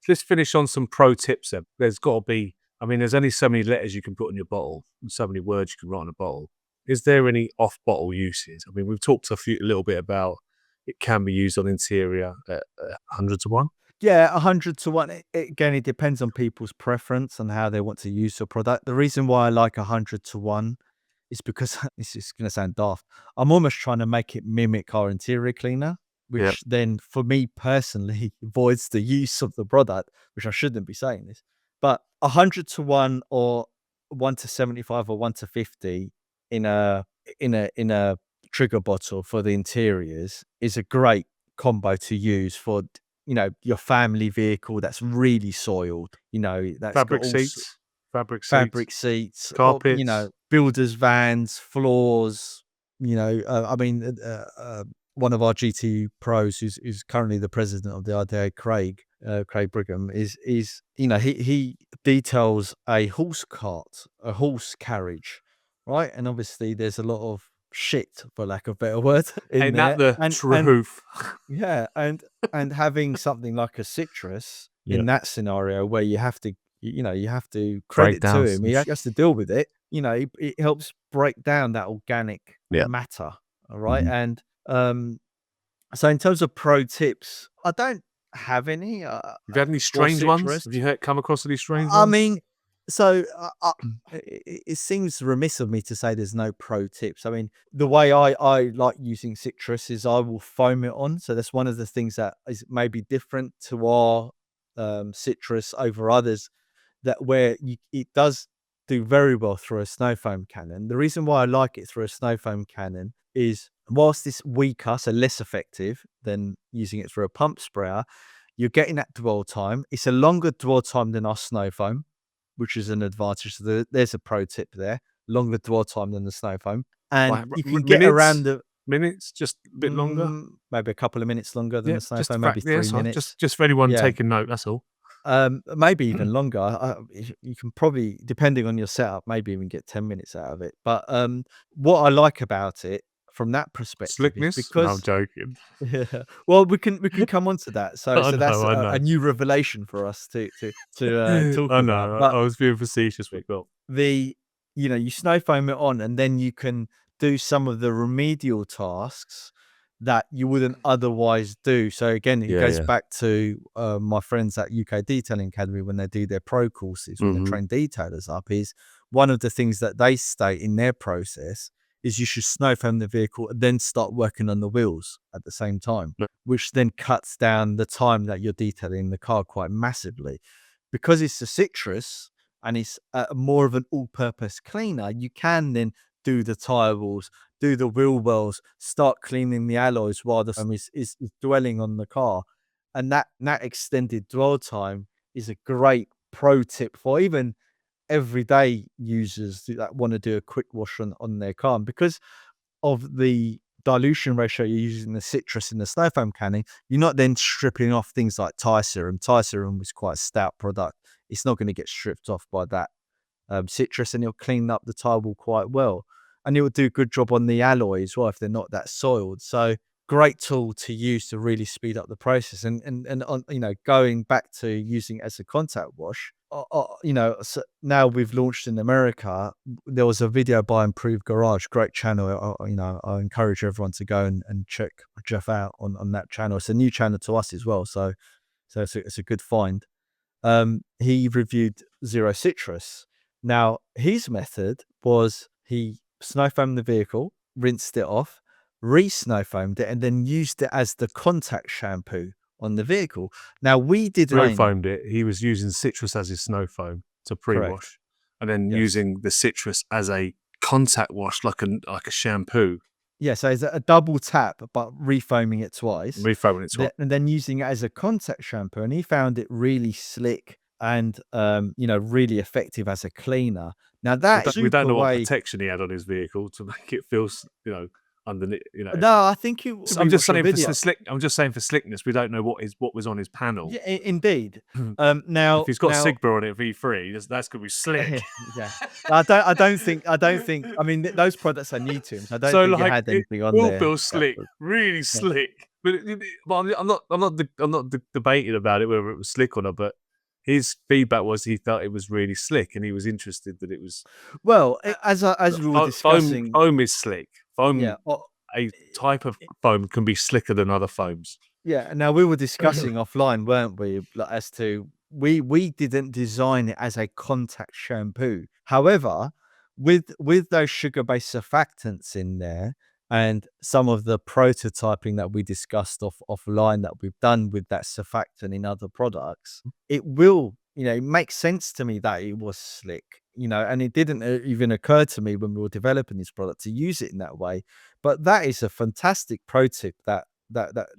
Let's finish on some pro tips then. There's got to be. I mean, there's only so many letters you can put on your bottle and so many words you can write on a bottle. Is there any off-bottle uses? I mean, we've talked a little bit about it can be used on interior at 100 to 1. Yeah, 100 to 1. Again, it depends on people's preference and how they want to use the product. The reason why I like 100 to 1 is because this is going to sound daft. I'm almost trying to make it mimic our interior cleaner, Yeah. which then, for me personally, avoids the use of the product, which I shouldn't be saying this. But 100 to 1 or 1 to 75 or 1 to 50 in a trigger bottle for the interiors is a great combo to use for your family vehicle that's really soiled, that's Fabric got all seats. Fabric seats. fabric seats, or, Carpets. builders vans, floors. I mean, one of our GT pros, who's currently the president of the RDA, Craig Brigham, is he details a horse cart, a horse carriage, right? And obviously, there's a lot of shit, for lack of a better word, in Ain't there, that the and truth? yeah, and having something like a citrus Yeah. in that scenario where you have to Break credit to down him. He has to deal with it. It helps break down that organic Yeah. matter. All right. Mhm. And so in terms of pro tips, I don't have any. Have you had any For strange ones? citrus. Have you come across any strange I ones? mean, so it seems remiss of me to say there's no pro tips. I mean, the way I like using citrus is I will foam it on. So that's one of the things that is maybe different to our citrus over others. That where it does do very well through a snow foam cannon. The reason why I like it through a snow foam cannon is whilst it's weaker, so less effective than using it through a pump sprayer, you're getting that dwell time. It's a longer dwell time than our snow foam, which is an advantage. So there's a pro tip there. Longer dwell time than the snow foam. And Like you can get around minutes? the Minutes? Just a bit longer? maybe a couple of minutes longer than Yeah, the snow just to foam, maybe yeah, 3 sorry. minutes. Just for anyone Yeah. taking note, that's all. Maybe even longer. You can probably, depending on your setup, maybe even get 10 minutes out of it. But what I like about it from that perspective is Slickness? No, I'm because joking. yeah, well, we can come on to that. So I that's know, I a know. new revelation for us to talk I about. know. But I was being facetious, but go on. you snow foam it on, and then you can do some of the remedial tasks that you wouldn't otherwise do. So again, it Yeah, goes yeah. back to my friends at UK Detailing Academy when they do their pro courses, when they Mhm. train detailers up, is one of the things that they state in their process is you should snow foam the vehicle and then start working on the wheels at the same time, No. which then cuts down the time that you're detailing the car quite massively. Because it's a citrus and it's more of an all-purpose cleaner, you can then do the tire walls, do the wheel wells, start cleaning the alloys while the foam is dwelling on the car. And that extended dwell time is a great pro tip for even everyday users that want to do a quick wash on their car. And because of the dilution ratio you're using the citrus in the snow foam canning, you're not then stripping off things like tire serum. Tire serum is quite a stout product. It's not going to get stripped off by that citrus, and it'll clean up the tire wall quite well. And it will do a good job on the alloy as well if they're not that soiled. So great tool to use to really speed up the process. And on, going back to using it as a contact wash, so now we've launched in America. There was a video by Improved Garage, great channel. I encourage everyone to go and check Jeff out on that channel. It's a new channel to us as well. So it's a good find. He reviewed Zero Citrus. Now, his method was he snow foamed the vehicle, rinsed it off, re-snow foamed it, and then used it as the contact shampoo on the vehicle. Now, we Snow didn't. foamed it. He was using citrus as his snow foam to Correct. pre-wash, and then Yes. using the citrus as a contact wash, like a shampoo. Yeah, so it's a double tap, but refoaming it twice. Refoaming it twice. And then using it as a contact shampoo. And he found it really slick and, really effective as a cleaner. Now, that We don't super know what way. protection he had on his vehicle to make it feel, underneath. No, I think you. I'm We just watched a saying for video. slick. I'm just saying for slickness, we don't know what was on his panel. Yeah, indeed. If he's got Now, Sigma on it V3, that's gonna be slick. yeah. I don't think. I mean, those products are new to him. So I don't So think it like had it anything on will there. feel slick, really Yeah. slick. But I'm not debating about it whether it was slick or not. But his feedback was he felt it was really slick, and he was interested that it was. Well, as we were discussing, Foam is slick. Foam, yeah. a type of foam, can be slicker than other foams. Yeah, now we were discussing offline, weren't we? Like, as to we didn't design it as a contact shampoo. However, with those sugar-based surfactants in there and some of the prototyping that we discussed offline that we've done with that surfactant in other products, it will, it makes sense to me that it was slick, and it didn't even occur to me when we were developing this product to use it in that way. But that is a fantastic pro tip that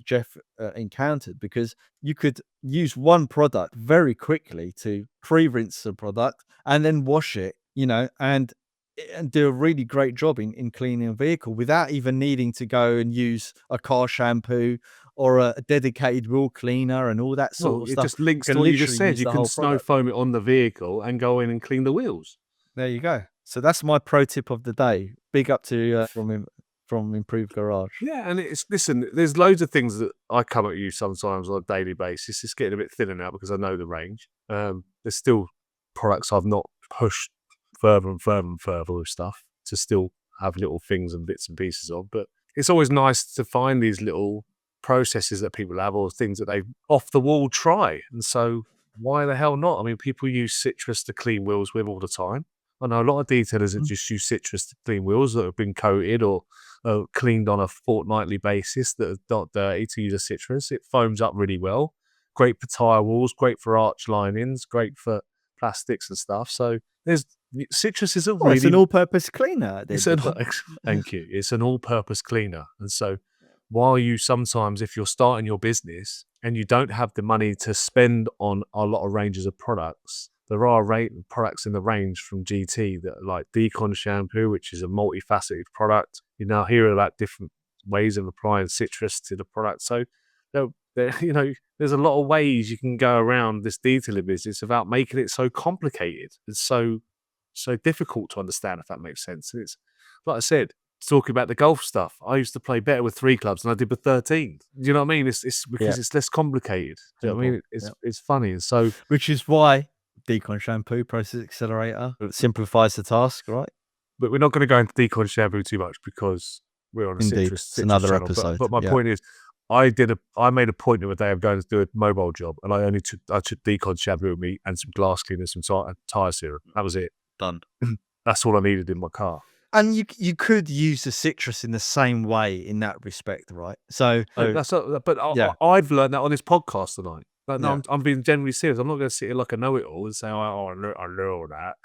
Jeff encountered, because you could use one product very quickly to pre-rinse the product and then wash it, and do a really great job in cleaning a vehicle without even needing to go and use a car shampoo or a dedicated wheel cleaner and all that sort Well, of it stuff. just links You to can what you just literally said. use You the can whole snow product. foam it on the vehicle and go in and clean the wheels. There you go. So that's my pro tip of the day. Big up to from Improved Garage. Yeah, and listen, there's loads of things that I come at you sometimes on a daily basis. It's getting a bit thinner now because I know the range. There's still products I've not pushed further and further and further with stuff to still have little things and bits and pieces of. But it's always nice to find these little processes that people have or things that they off the wall try. And so why the hell not? I mean, people use citrus to clean wheels with all the time. I know a lot of detailers that just use citrus to clean wheels that have been coated or cleaned on a fortnightly basis that are not dirty to use a citrus. It foams up really well. Great for tire walls, great for arch linings, great for plastics and stuff. So there's citrus is a Well, it's an really all-purpose cleaner at the it's end an of the day. thank you. It's an all-purpose cleaner, and so while you sometimes, if you're starting your business and you don't have the money to spend on a lot of ranges of products, there are products in the range from GT that are like Decon shampoo, which is a multifaceted product. You now hear about different ways of applying citrus to the product. So, there's a lot of ways you can go around this detailing business without making it so complicated. It's so difficult to understand, if that makes sense. And it's like I said, talking about the golf stuff. I used to play better with 3 clubs than I did with 13. Do you know what I mean? It's because it's less complicated. Do you know what I mean? It's funny. And so, Which is why Decon Shampoo Process Accelerator simplifies the task, right? but we're not going to go into Decon shampoo too much because we're on a Indeed, citrus it's another channel. episode. But my point is, I made a point of a day of going to do a mobile job, and I took Decon shampoo with me and some glass cleaners, some tire serum. That was it. Done. That's all I needed in my car. And you could use the citrus in the same way in that respect, right? So I've learned that on this podcast tonight. Like, no, Yeah. I'm being genuinely serious. I'm not going to sit here like I know it all and say, I know all that.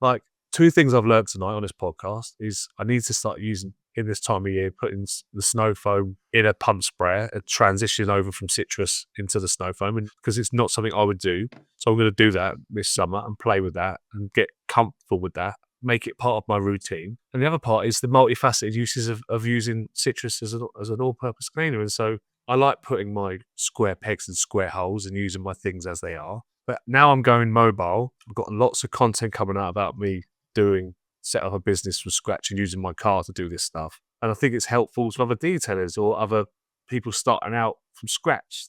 Like, 2 things I've learned tonight on this podcast is I need to start using, in this time of year, putting the snow foam in a pump sprayer and transition over from citrus into the snow foam, and because it's not something I would do. So I'm going to do that this summer and play with that and get comfortable with that, make it part of my routine. And the other part is the multifaceted uses of using citrus as an all-purpose cleaner. And so I like putting my square pegs in square holes and using my things as they are. But now I'm going mobile. I've got lots of content coming out about me set up a business from scratch and using my car to do this stuff. And I think it's helpful to other detailers or other people starting out from scratch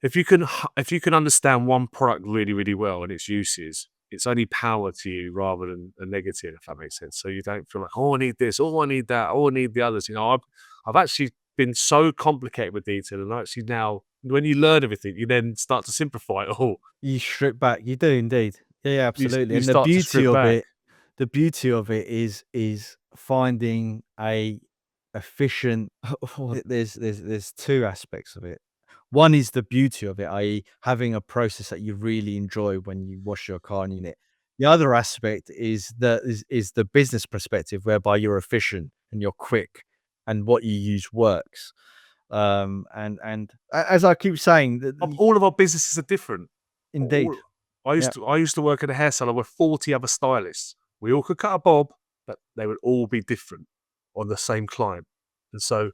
if you can understand one product really, really well and its uses, it's only power to you rather than a negative, if that makes sense. So you don't feel like, oh, I need this, oh, I need that, oh, I need the others. I've actually been so complicated with detail, and actually now, when you learn everything, you then start to simplify it all. You strip back. You do indeed. Yeah, absolutely. You And the start to beauty strip of back. it is finding a efficient. There's 2 aspects of it. One is the beauty of it, i.e., having a process that you really enjoy when you wash your car and unit. The other aspect is the business perspective, whereby you're efficient and you're quick, and what you use works. As I keep saying, All of our businesses are different. indeed. I used to work at a hair salon with 40 other stylists. We all could cut a bob, but they would all be different on the same client. And so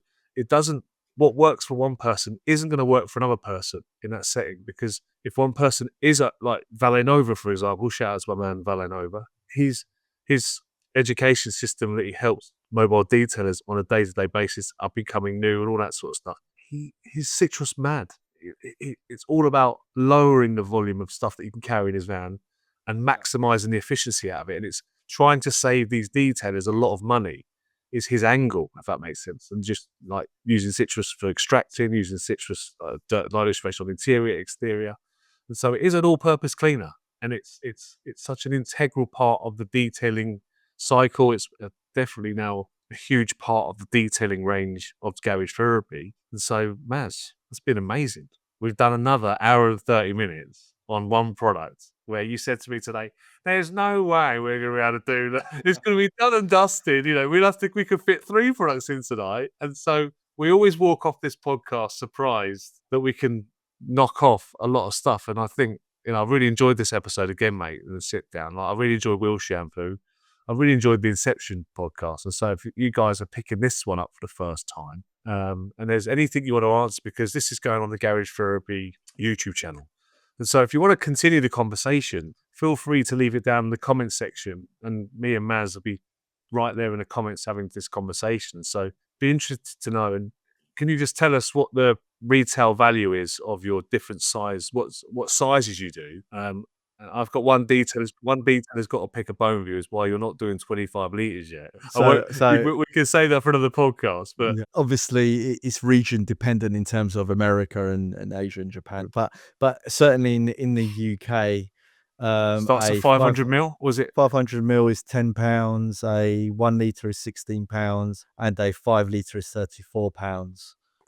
what works for one person isn't going to work for another person in that setting, because if one person is like Valenova, for example, shout out to my man Valenova, his education system that he helps mobile detailers on a day-to-day basis are becoming new and all that sort of stuff. He's citrus mad. It's all about lowering the volume of stuff that you can carry in his van and maximizing the efficiency out of it. And it's trying to save these detailers a lot of money is his angle, if that makes sense. And just like using citrus for extracting, using citrus dirt illustration on interior, exterior. And so it is an all-purpose cleaner. And it's such an integral part of the detailing cycle. It's definitely now a huge part of the detailing range of garage therapy. And so, Maz, it's been amazing. We've done another hour and 30 minutes on one product where you said to me today, there's no way we're going to be able to do that. It's going to be done and dusted. We could fit 3 products in tonight. And so we always walk off this podcast surprised that we can knock off a lot of stuff. And I think, I really enjoyed this episode again, mate, and the sit down. Like, I really enjoyed Wheel Shampoo. I really enjoyed the Inception podcast. And so if you guys are picking this one up for the first time, and there's anything you want to answer, because this is going on the Garage Therapy YouTube channel. And so if you want to continue the conversation, feel free to leave it down in the comments section, and me and Maz will be right there in the comments having this conversation. So be interested to know. And can you just tell us what the retail value is of your different size, what sizes you do, and I've got one detail. One detail has got to pick a bone with you is why you're not doing 25 liters yet. I won't. We can say that for another podcast, but obviously it's region dependent in terms of America and Asia and Japan, but certainly in the UK, starts at a 500 ml. Was it 500 ml is £10, a 1 litre is £16, and a 5 litre is £34.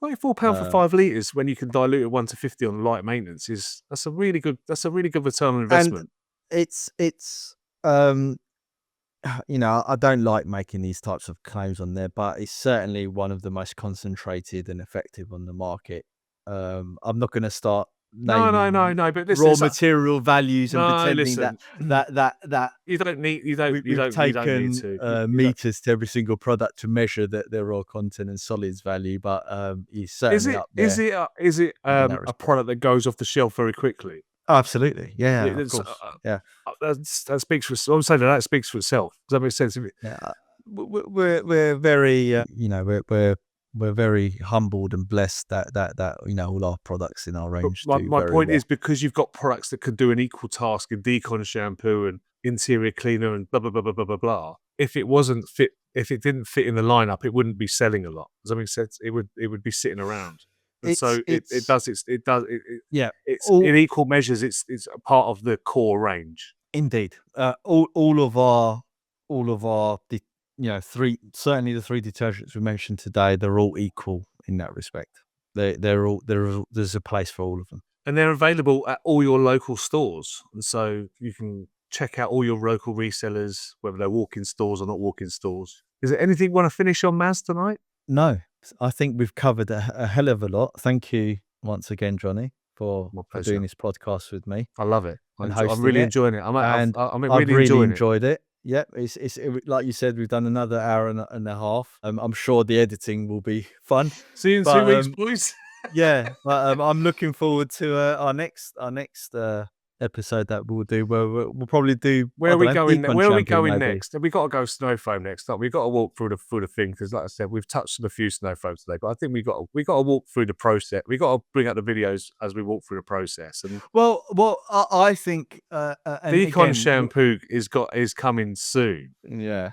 £34 for 5 liters when you can dilute it 1 to 50 on light maintenance that's a really good return on investment. And it's I don't like making these types of claims on there, but it's certainly one of the most concentrated and effective on the market. I'm not going to start naming but listen, raw material values and pretending that you don't need to meters to every single product to measure their raw content and solids value, but it's certainly up there. Is it a product that goes off the shelf very quickly? Absolutely, yeah, of course. That speaks for. I'm saying that speaks for itself. Does that make sense? Yeah, we're very we're very humbled and blessed that all our products in our range. My point is, because you've got products that could do an equal task in decon shampoo and interior cleaner and blah blah blah blah blah blah blah. If it didn't fit in the lineup, it wouldn't be selling a lot. Does that make sense? It would be sitting around. And it's in equal measures. It's a part of the core range. Indeed, all of our certainly the 3 detergents we mentioned today, they're all equal in that respect. There's a place for all of them, and they're available at all your local stores. And so you can check out all your local resellers, whether they're walk-in stores or not walk-in stores. Is there anything you want to finish on, Maz, tonight? No, I think we've covered a hell of a lot. Thank you once again, Johnny, for doing this podcast with me. I love it. I'm really enjoying it. I've really enjoyed it. Yep, it's like you said, we've done another hour and a half. I'm sure the editing will be fun. See you in 2 weeks, boys. Yeah, but I'm looking forward to our next episode that we'll do. Where we'll probably do. Where are we going next? We got to go snow foam next. We got to walk through the thing because, like I said, we've touched on a few snow foams today. But I think we got to walk through the process. We got to bring out the videos as we walk through the process. And I think decon shampoo is coming soon. Yeah,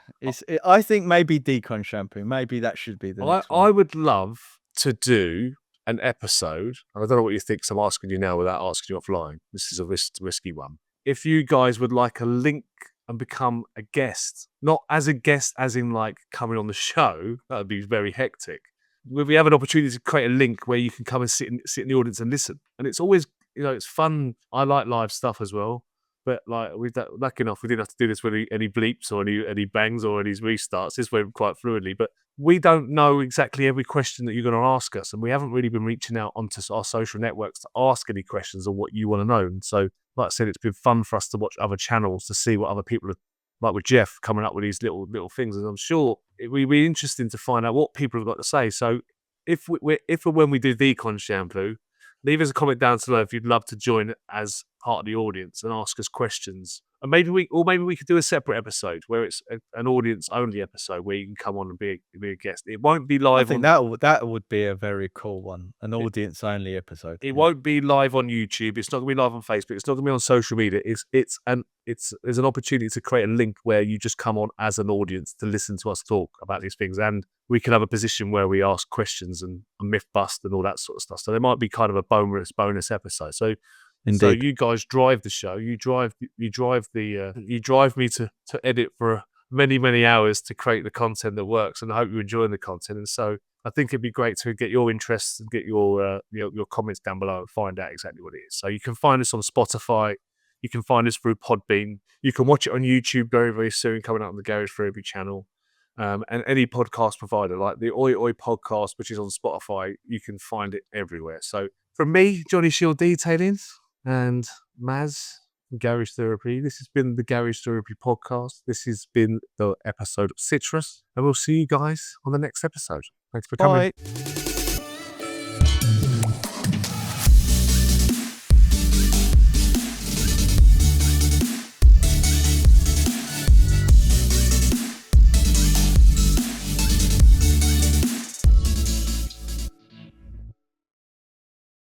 I think maybe decon shampoo. Maybe that should be the next one. I would love to do an episode. I don't know what you think, so I'm asking you now without asking you offline. This is a risky one. If you guys would like a link and become a guest, not as a guest as in like coming on the show, that would be very hectic. We have an opportunity to create a link where you can come and sit in the audience and listen. And it's always, it's fun. I like live stuff as well. But like lucky enough, we didn't have to do this with any bleeps or any bangs or any restarts. This went quite fluidly. But we don't know exactly every question that you're going to ask us, and we haven't really been reaching out onto our social networks to ask any questions on what you want to know. And so, like I said, it's been fun for us to watch other channels to see what other people are, like with Jeff coming up with these little things. And I'm sure it would be interesting to find out what people have got to say. So if when we do decon shampoo, leave us a comment down below if you'd love to join as part of the audience and ask us questions. And maybe we could do a separate episode where it's an audience-only episode where you can come on and be a guest. It won't be live. I think that would be a very cool one, an audience-only episode. It won't be live on YouTube. It's not going to be live on Facebook. It's not going to be on social media. There's an opportunity to create a link where you just come on as an audience to listen to us talk about these things, and we can have a position where we ask questions and myth bust and all that sort of stuff. So there might be kind of a bonus episode. So. Indeed. So you guys drive the show. You drive me to edit for many hours to create the content that works, and I hope you're enjoying the content. And so I think it'd be great to get your interests and get your comments down below and find out exactly what it is. So you can find us on Spotify. You can find us through Podbean. You can watch it on YouTube very soon, coming out on the Garage for Every channel. And any podcast provider like the Oi podcast, which is on Spotify, you can find it everywhere. So from me, Johnny Shield Detailings, and Maz, Garage Therapy. This has been the Garage Therapy podcast. This has been the episode of Citrus, and we'll see you guys on the next episode. Thanks for coming. Bye.